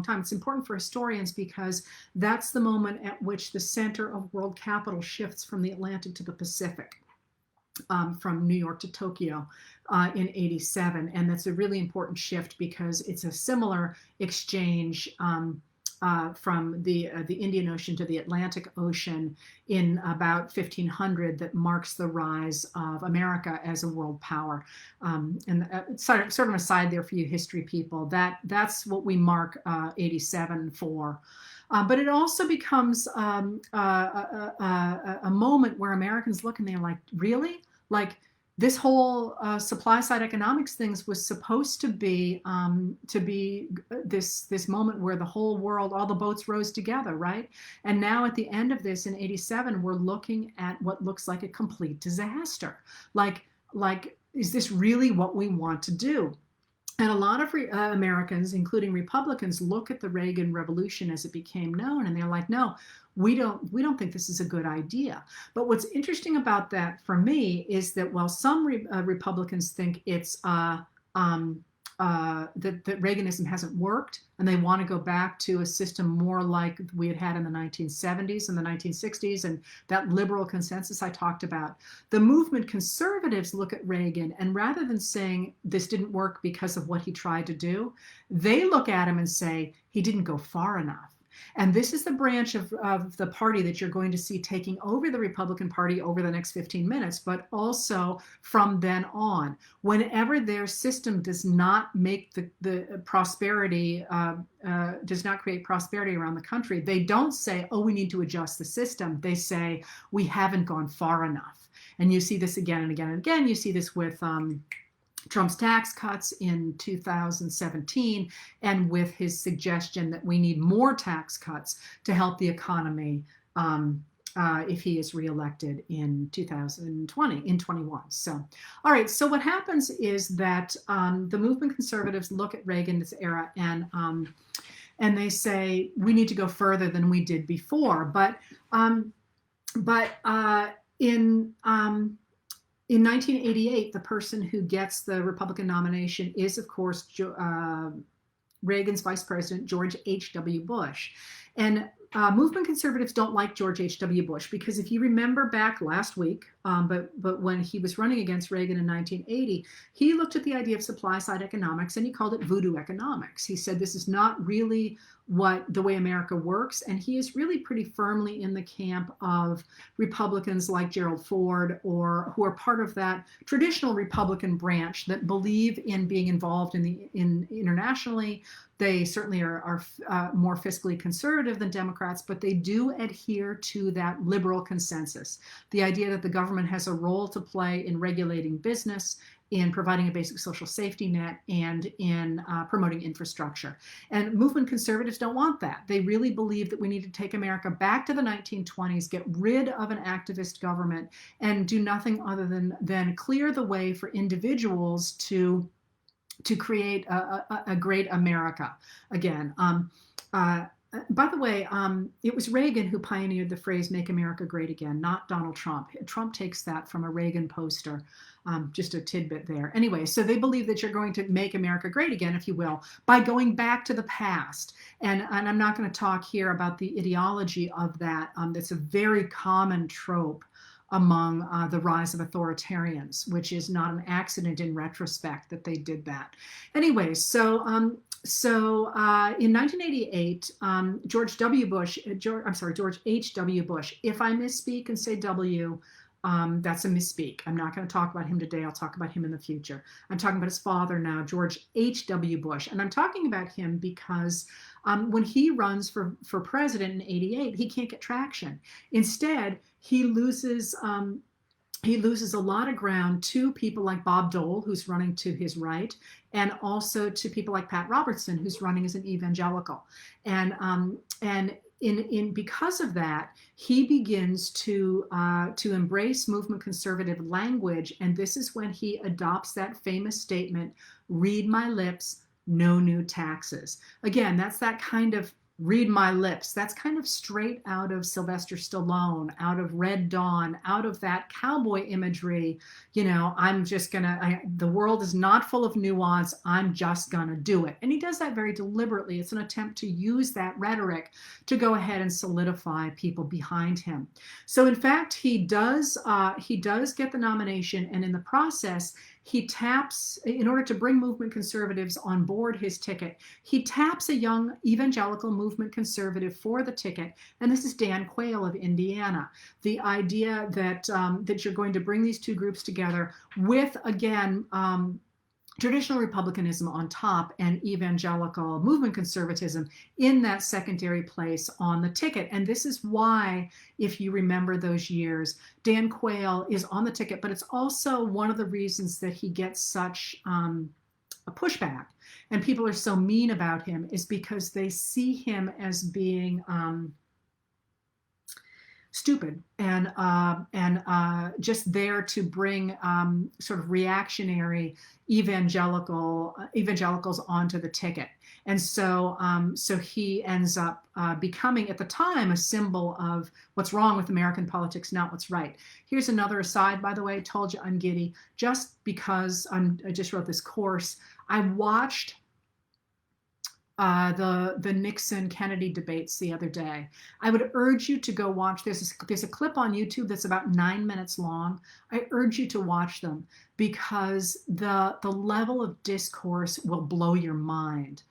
time. It's important for historians because that's the moment at which the center of world capital shifts from the Atlantic to the Pacific, from New York to Tokyo in '87. And that's a really important shift because it's a similar exchange from the Indian Ocean to the Atlantic Ocean in about 1500 that marks the rise of America as a world power. And sort of an aside there for you history people, that's what we mark '87 for. But it also becomes a moment where Americans look and they're like, really? Like, this whole supply side economics things was supposed to be this moment where the whole world, all the boats rose together, right? And now at the end of this in '87, we're looking at what looks like a complete disaster. Like, is this really what we want to do? And a lot of Americans, including Republicans, look at the Reagan Revolution as it became known, and they're like, no, we don't think this is a good idea. But what's interesting about that for me is that while some Republicans think it's that Reaganism hasn't worked and they want to go back to a system more like we had in the 1970s and the 1960s and that liberal consensus I talked about. The movement conservatives look at Reagan, and rather than saying this didn't work because of what he tried to do, they look at him and say he didn't go far enough. And this is the branch of the party that you're going to see taking over the Republican Party over the next 15 minutes, but also from then on. Whenever their system does not make the prosperity, does not create prosperity around the country, they don't say, oh, we need to adjust the system. They say, we haven't gone far enough. And you see this again and again and again. You see this with Trump's tax cuts in 2017, and with his suggestion that we need more tax cuts to help the economy if he is reelected in 2021. So, all right. So what happens is that the movement conservatives look at Reagan's era and they say we need to go further than we did before. But in 1988, the person who gets the Republican nomination is, of course, Reagan's vice president, George H.W. Bush. And movement conservatives don't like George H.W. Bush because if you remember back last week, but when he was running against Reagan in 1980, he looked at the idea of supply side economics and he called it voodoo economics. He said this is not really the way America works, and he is really pretty firmly in the camp of Republicans like Gerald Ford, or who are part of that traditional Republican branch that believe in being involved in internationally. They certainly are more fiscally conservative than Democrats, but they do adhere to that liberal consensus. The idea that the government has a role to play in regulating business, in providing a basic social safety net, and in promoting infrastructure. And movement conservatives don't want that. They really believe that we need to take America back to the 1920s, get rid of an activist government, and do nothing other than clear the way for individuals to create a great America again. By the way, it was Reagan who pioneered the phrase "Make America Great Again," not Donald Trump. Trump takes that from a Reagan poster. Just a tidbit there. Anyway, so they believe that you're going to make America great again, if you will, by going back to the past. And I'm not going to talk here about the ideology of that. That's a very common trope among the rise of authoritarians, which is not an accident in retrospect that they did that. Anyway, so in 1988, George H.W. Bush, if I misspeak and say W, that's a misspeak. I'm not going to talk about him today. I'll talk about him in the future. I'm talking about his father now, George H.W. Bush. And I'm talking about him because when he runs for president in '88, he can't get traction. Instead, he loses he loses a lot of ground to people like Bob Dole, who's running to his right, and also to people like Pat Robertson, who's running as an evangelical. And in because of that, he begins to embrace movement conservative language, and this is when he adopts that famous statement, "Read my lips, no new taxes." Again, that's that kind of read my lips. That's kind of straight out of Sylvester Stallone, out of Red Dawn, out of that cowboy imagery. I'm just the world is not full of nuance. I'm just gonna do it. And he does that very deliberately. It's an attempt to use that rhetoric to go ahead and solidify people behind him. So in fact, he does get the nomination, and in the process, he taps, in order to bring movement conservatives on board his ticket, he taps a young evangelical movement conservative for the ticket, and this is Dan Quayle of Indiana. The idea that you're going to bring these two groups together with, again, traditional republicanism on top and evangelical movement conservatism in that secondary place on the ticket. And this is why, if you remember those years, Dan Quayle is on the ticket, but it's also one of the reasons that he gets such a pushback and people are so mean about him, is because they see him as being stupid and just there to bring sort of reactionary evangelicals onto the ticket. And so he ends up becoming, at the time, a symbol of what's wrong with American politics, not what's right. Here's another aside, by the way. Told you I'm giddy. Just because I just wrote this course, I watched the Nixon-Kennedy debates the other day. I would urge you to go watch. There's a clip on YouTube that's about 9 minutes long. I urge you to watch them, because the level of discourse will blow your mind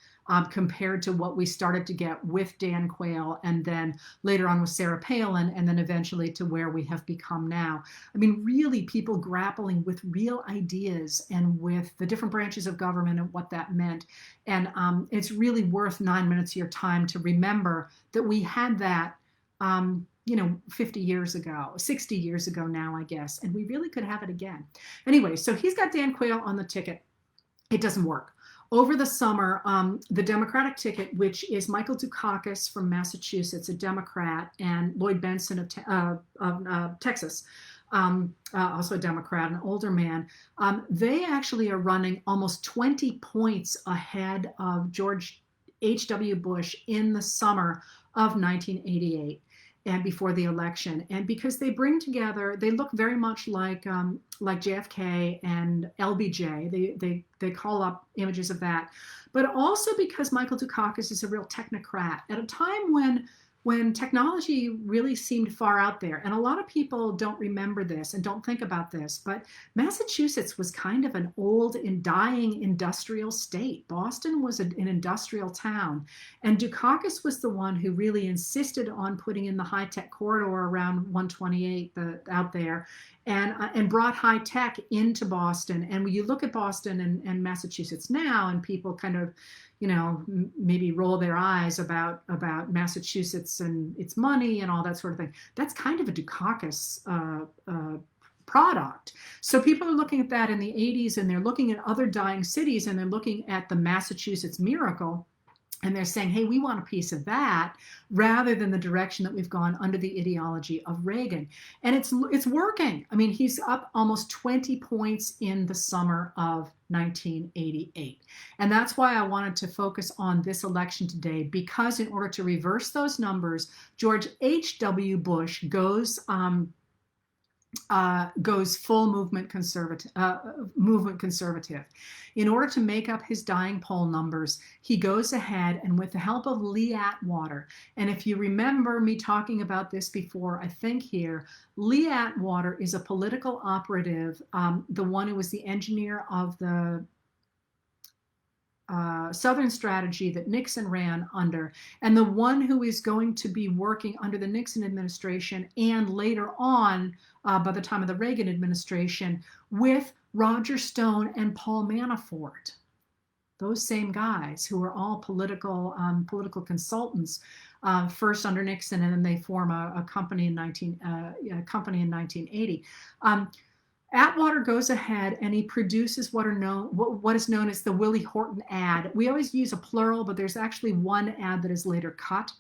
compared to what we started to get with Dan Quayle, and then later on with Sarah Palin, and then eventually to where we have become now. I mean, really, people grappling with real ideas and with the different branches of government and what that meant. And it's really worth 9 minutes of your time to remember that we had that 50 years ago, 60 years ago now, I guess, and we really could have it again. Anyway, so he's got Dan Quayle on the ticket. It doesn't work. Over the summer, the Democratic ticket, which is Michael Dukakis from Massachusetts, a Democrat, and Lloyd Benson of Texas, also a Democrat, an older man, they actually are running almost 20 points ahead of George H.W. Bush in the summer of 1988 and before the election. And because they bring together, they look very much like JFK and LBJ. They call up images of that. But also because Michael Dukakis is a real technocrat at a time when technology really seemed far out there. And a lot of people don't remember this and don't think about this, but Massachusetts was kind of an old and dying industrial state. Boston was an industrial town. And Dukakis was the one who really insisted on putting in the high-tech corridor around 128 out there, and brought high tech into Boston. And when you look at Boston and Massachusetts now, and people kind of, maybe roll their eyes about Massachusetts and its money and all that sort of thing, that's kind of a Dukakis product. So people are looking at that in the 80s, and they're looking at other dying cities, and they're looking at the Massachusetts miracle. And they're saying, hey, we want a piece of that, rather than the direction that we've gone under the ideology of Reagan. And it's working. I mean, he's up almost 20 points in the summer of 1988. And that's why I wanted to focus on this election today, because in order to reverse those numbers, George H.W. Bush goes full movement conservative. In order to make up his dying poll numbers, he goes ahead, and with the help of Lee Atwater, and if you remember me talking about this before, I think here, Lee Atwater is a political operative, the one who was the engineer of the Southern strategy that Nixon ran under, and the one who is going to be working under the Nixon administration and later on, by the time of the Reagan administration, with Roger Stone and Paul Manafort. those same guys who were all political consultants, first under Nixon, and then they form a company in 1980. Atwater goes ahead and he produces what is known as the Willie Horton Ad. We always use a plural, but there's actually one ad that is later cut.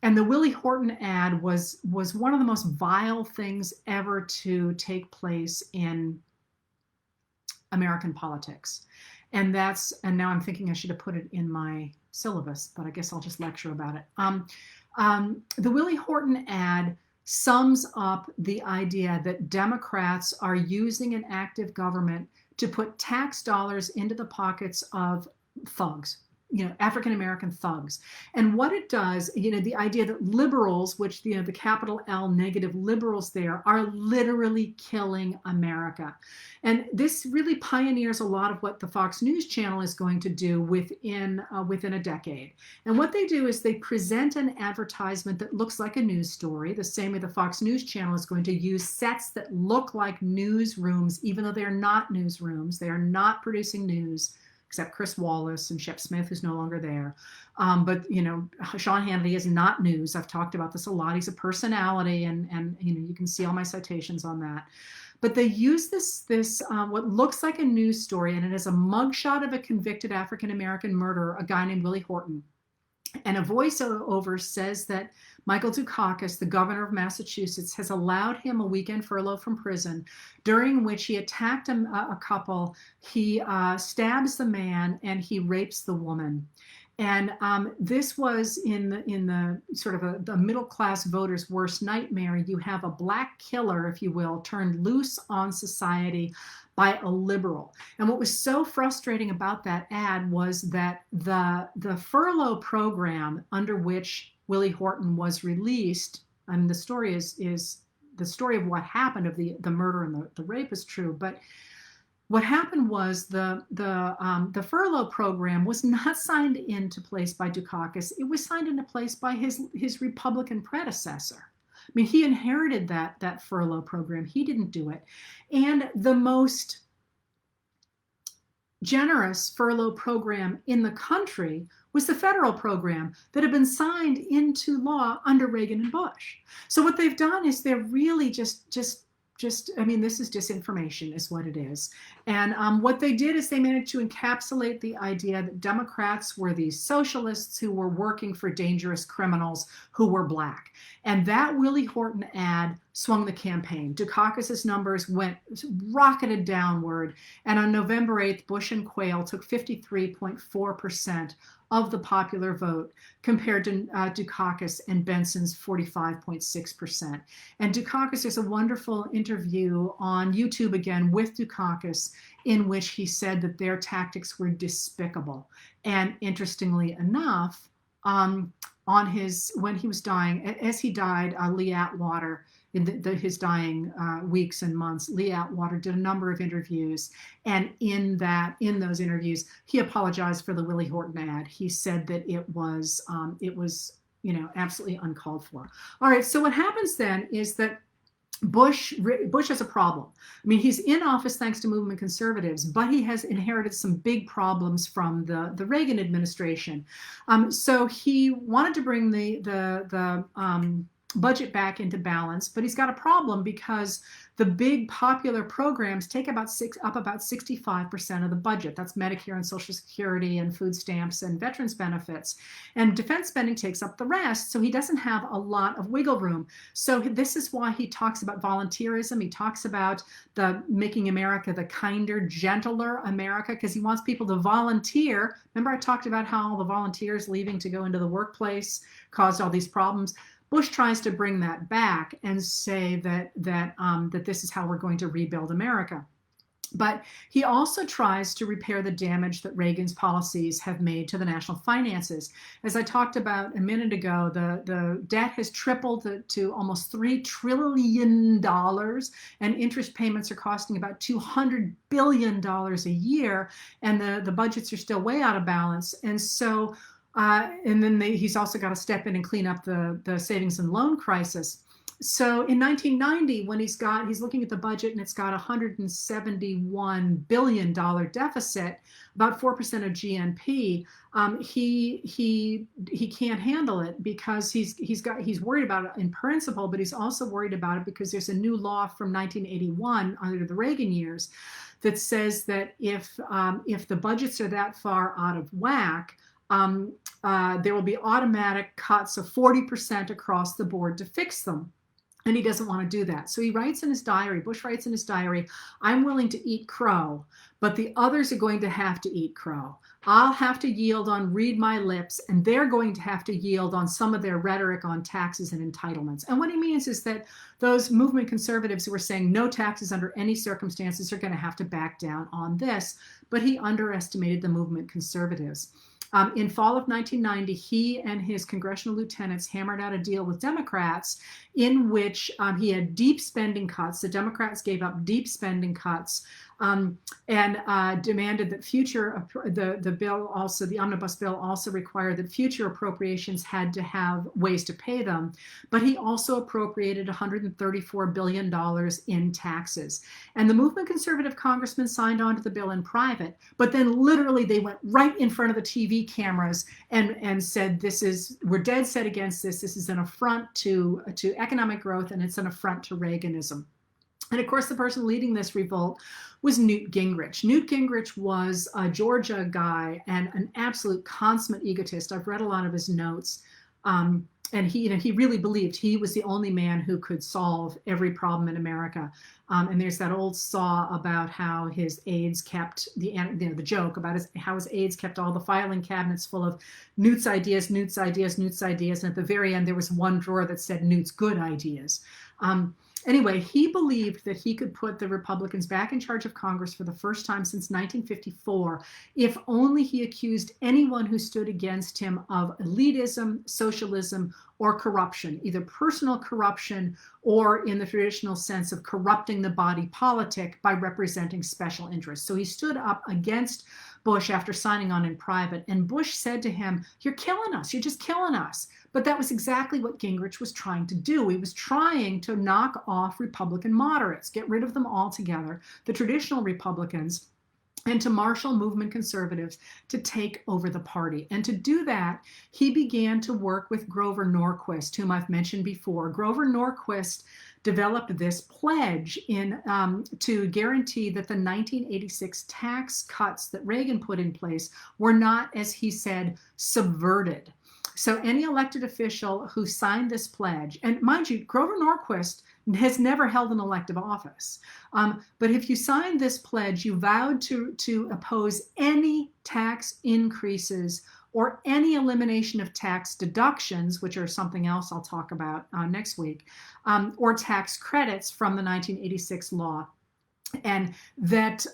And the Willie Horton Ad was one of the most vile things ever to take place in American politics. And now I'm thinking I should have put it in my syllabus, but I guess I'll just lecture about it. The Willie Horton Ad sums up the idea that Democrats are using an active government to put tax dollars into the pockets of thugs, African-American thugs. And what it does, the idea that liberals, which, the capital L negative liberals there, are literally killing America. And this really pioneers a lot of what the Fox News channel is going to do within a decade. And what they do is they present an advertisement that looks like a news story, the same way the Fox News channel is going to use sets that look like newsrooms, even though they're not newsrooms. They are not producing news, except Chris Wallace and Shep Smith, who's no longer there. But Sean Hannity is not news. I've talked about this a lot. He's a personality, and you can see all my citations on that. But they use this what looks like a news story, and it is a mugshot of a convicted African-American murderer, a guy named Willie Horton. And a voiceover says that Michael Dukakis, the governor of Massachusetts, has allowed him a weekend furlough from prison, during which he attacked a couple, he stabs the man, and he rapes the woman. And this was in the sort of the middle-class voter's worst nightmare. You have a black killer, if you will, turned loose on society by a liberal. And what was so frustrating about that ad was that the furlough program under which Willie Horton was released, and the story is the story of what happened, of the murder and the rape is true, but what happened was the furlough program was not signed into place by Dukakis. It was signed into place by his Republican predecessor. I mean, he inherited that furlough program. He didn't do it. And the most generous furlough program in the country was the federal program that had been signed into law under Reagan and Bush. So what they've done is they're really just I mean, this is disinformation is what it is. And what they did is they managed to encapsulate the idea that Democrats were these socialists who were working for dangerous criminals who were black. And that Willie Horton ad swung the campaign. Dukakis's numbers rocketed downward. And on November 8th, Bush and Quayle took 53.4% of the popular vote, compared to Dukakis and Benson's 45.6%. And Dukakis, there's a wonderful interview on YouTube again with Dukakis, in which he said that their tactics were despicable. And interestingly enough, when he was dying, as he died, Lee Atwater, in his dying weeks and months, Lee Atwater did a number of interviews, and in those interviews, he apologized for the Willie Horton ad. He said that it was absolutely uncalled for. All right, so what happens then is that Bush has a problem. I mean, he's in office thanks to movement conservatives, but he has inherited some big problems from the Reagan administration. So he wanted to bring the budget back into balance, but he's got a problem because the big popular programs take up about 65% of the budget. That's Medicare and Social Security and food stamps and veterans benefits. And defense spending takes up the rest, so he doesn't have a lot of wiggle room. So this is why he talks about volunteerism. He talks about making America the kinder, gentler America, because he wants people to volunteer. Remember I talked about how all the volunteers leaving to go into the workplace caused all these problems? Bush tries to bring that back and say that this is how we're going to rebuild America. But he also tries to repair the damage that Reagan's policies have made to the national finances. As I talked about a minute ago, the debt has tripled to almost $3 trillion, and interest payments are costing about $200 billion a year, and the budgets are still way out of balance. And so and then he's also got to step in and clean up the savings and loan crisis. So in 1990, when he's looking at the budget and it's got a $171 billion deficit, about 4% of GNP, he can't handle it because he's worried about it in principle, but he's also worried about it because there's a new law from 1981 under the Reagan years that says that if the budgets are that far out of whack, there will be automatic cuts of 40% across the board to fix them. And he doesn't want to do that. So he writes in his diary, Bush writes in his diary, I'm willing to eat crow, but the others are going to have to eat crow. I'll have to yield on read my lips, and they're going to have to yield on some of their rhetoric on taxes and entitlements. And what he means is that those movement conservatives who were saying no taxes under any circumstances are going to have to back down on this. But he underestimated the movement conservatives. In fall of 1990, he and his congressional lieutenants hammered out a deal with Democrats in which he had deep spending cuts. The Democrats gave up deep spending cuts and demanded that the bill also, the omnibus bill also required that future appropriations had to have ways to pay them. But he also appropriated $134 billion in taxes. And the movement conservative congressmen signed on to the bill in private, but then literally they went right in front of the TV cameras and said, we're dead set against this. This is an affront to economic growth, and it's an affront to Reaganism. And of course, the person leading this revolt was Newt Gingrich. Newt Gingrich was a Georgia guy and an absolute consummate egotist. I've read a lot of his notes. And he really believed he was the only man who could solve every problem in America. And there's that old saw about how his aides kept the joke about how his aides kept all the filing cabinets full of Newt's ideas, Newt's ideas, Newt's ideas. And at the very end, there was one drawer that said Newt's good ideas. Anyway, he believed that he could put the Republicans back in charge of Congress for the first time since 1954 if only he accused anyone who stood against him of elitism, socialism, or corruption, either personal corruption or in the traditional sense of corrupting the body politic by representing special interests. So he stood up against Bush after signing on in private, and Bush said to him, "You're killing us. You're just killing us." But that was exactly what Gingrich was trying to do. He was trying to knock off Republican moderates, get rid of them altogether, the traditional Republicans, and to marshal movement conservatives to take over the party. And to do that, he began to work with Grover Norquist, whom I've mentioned before. Grover Norquist developed this pledge to guarantee that the 1986 tax cuts that Reagan put in place were not, as he said, subverted. So any elected official who signed this pledge, and mind you, Grover Norquist has never held an elective office. But if you signed this pledge, you vowed to oppose any tax increases or any elimination of tax deductions, which are something else I'll talk about next week, or tax credits from the 1986 law. And that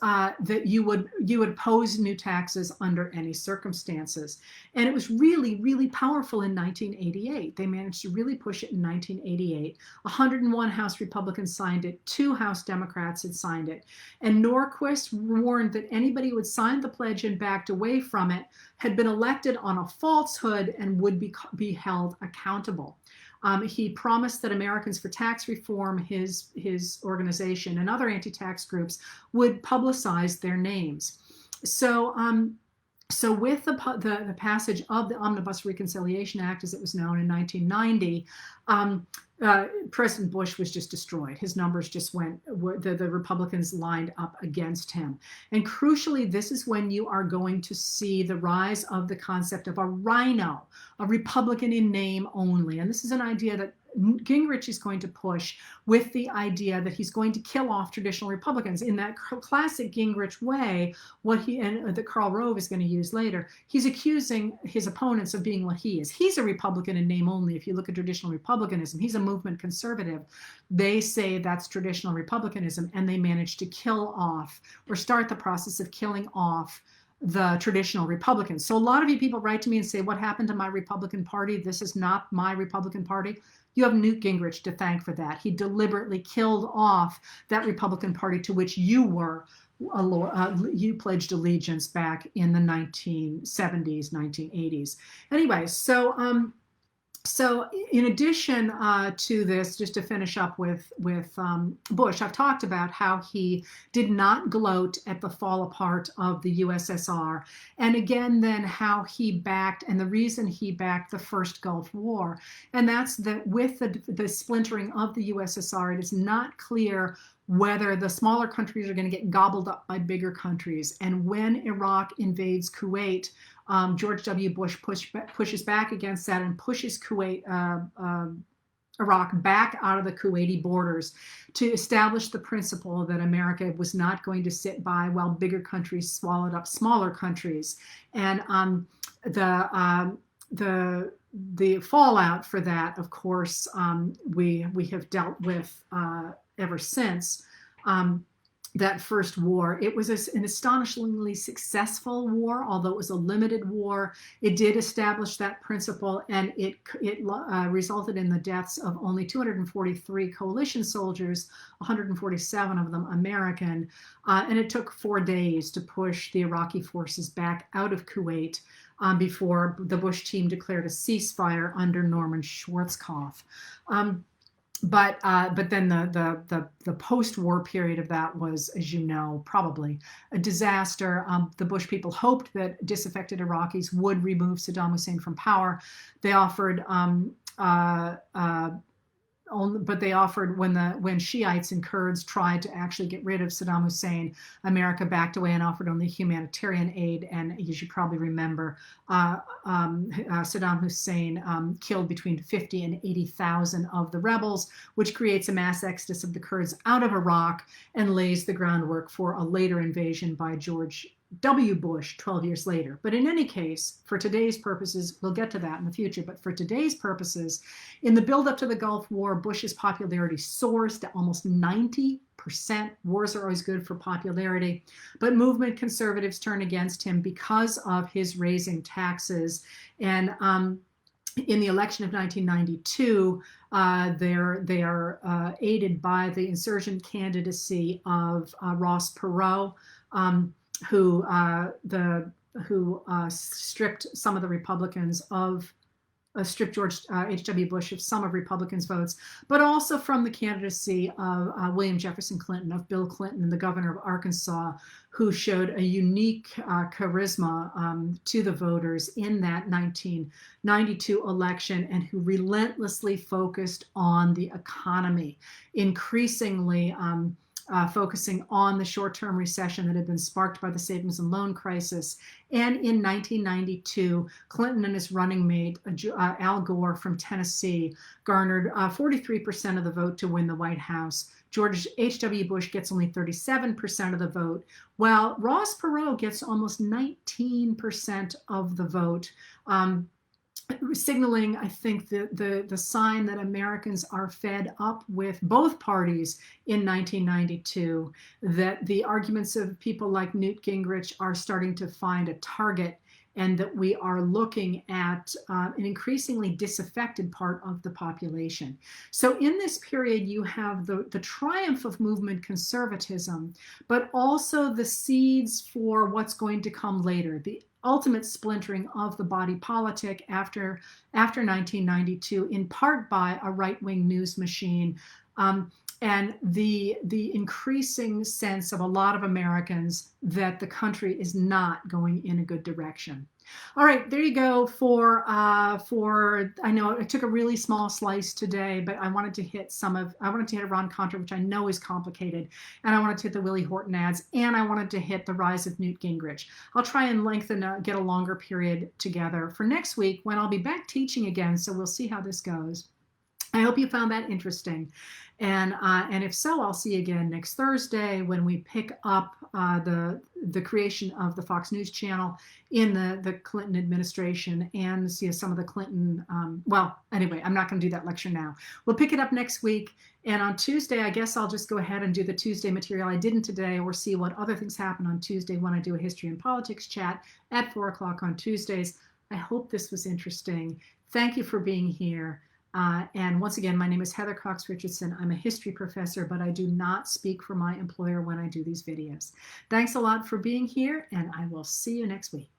you would oppose new taxes under any circumstances. And it was really, really powerful in 1988. They managed to really push it in 1988. 101 House Republicans signed it. 2 House Democrats had signed it. And Norquist warned that anybody who had signed the pledge and backed away from it had been elected on a falsehood and would be held accountable. He promised that Americans for Tax Reform, his organization, and other anti-tax groups would publicize their names. So with the passage of the Omnibus Reconciliation Act, as it was known in 1990, President Bush was just destroyed. His numbers just the Republicans lined up against him. And crucially, this is when you are going to see the rise of the concept of a rhino, a Republican in name only. And this is an idea that Gingrich is going to push with the idea that he's going to kill off traditional Republicans in that classic Gingrich way, that Karl Rove is going to use later. He's accusing his opponents of being what he is. He's a Republican in name only. If you look at traditional Republicanism, he's a movement conservative. They say that's traditional Republicanism, and they manage to kill off or start the process of killing off the traditional Republicans. So a lot of you people write to me and say, what happened to my Republican Party? This is not my Republican Party. You have Newt Gingrich to thank for that. He deliberately killed off that Republican Party to which you pledged allegiance back in the 1970s, 1980s. Anyway, so So in addition to this, just to finish up with Bush, I've talked about how he did not gloat at the fall apart of the USSR, and again then how he backed, and the reason he backed the first Gulf War, and that's that with the splintering of the USSR, it is not clear whether the smaller countries are going to get gobbled up by bigger countries. And when Iraq invades Kuwait, George W. Bush pushes back against that and pushes Iraq back out of the Kuwaiti borders to establish the principle that America was not going to sit by while bigger countries swallowed up smaller countries. And the fallout for that, of course, we have dealt with ever since. That first war. It was an astonishingly successful war, although it was a limited war. It did establish that principle, and it resulted in the deaths of only 243 coalition soldiers, 147 of them American, and it took 4 days to push the Iraqi forces back out of Kuwait before the Bush team declared a ceasefire under Norman Schwarzkopf. But then the post-war period of that was, as you know, probably a disaster. The Bush people hoped that disaffected Iraqis would remove Saddam Hussein from power. They offered but they offered when Shiites and Kurds tried to actually get rid of Saddam Hussein, America backed away and offered only humanitarian aid. And as you probably remember, Saddam Hussein killed between 50 and 80,000 of the rebels, which creates a mass exodus of the Kurds out of Iraq and lays the groundwork for a later invasion by George W. Bush 12 years later. But in any case, for today's purposes, we'll get to that in the future, but for today's purposes, in the buildup to the Gulf War, Bush's popularity soars to almost 90%. Wars are always good for popularity, but movement conservatives turn against him because of his raising taxes. And in the election of 1992, they are aided by the insurgent candidacy of Ross Perot, who stripped some of the Republicans of stripped George H.W. Bush of some of Republicans' votes, but also from the candidacy of William Jefferson Clinton, of Bill Clinton, the governor of Arkansas, who showed a unique charisma to the voters in that 1992 election, and who relentlessly focused on the economy, increasingly focusing on the short-term recession that had been sparked by the savings and loan crisis. And in 1992, Clinton and his running mate, Al Gore from Tennessee, garnered 43% of the vote to win the White House. George H.W. Bush gets only 37% of the vote, while Ross Perot gets almost 19% of the vote. Signaling, I think, the sign that Americans are fed up with both parties in 1992, that the arguments of people like Newt Gingrich are starting to find a target, and that we are looking at an increasingly disaffected part of the population. So in this period, you have the triumph of movement conservatism, but also the seeds for what's going to come later, the ultimate splintering of the body politic after 1992, in part by a right-wing news machine, and the increasing sense of a lot of Americans that the country is not going in a good direction. All right, there you go for I know I took a really small slice today, but I wanted to hit Iran Contra, which I know is complicated, and I wanted to hit the Willie Horton ads, and I wanted to hit the rise of Newt Gingrich. I'll try and get a longer period together for next week when I'll be back teaching again, so we'll see how this goes. I hope you found that interesting. And if so, I'll see you again next Thursday when we pick up the creation of the Fox News channel in the Clinton administration, and see some of the Clinton, well, anyway, I'm not going to do that lecture now. We'll pick it up next week. And on Tuesday, I guess I'll just go ahead and do the Tuesday material I didn't today, or see what other things happen on Tuesday when I do a history and politics chat at 4 o'clock on Tuesdays. I hope this was interesting. Thank you for being here. And once again, my name is Heather Cox Richardson. I'm a history professor, but I do not speak for my employer when I do these videos. Thanks a lot for being here, and I will see you next week.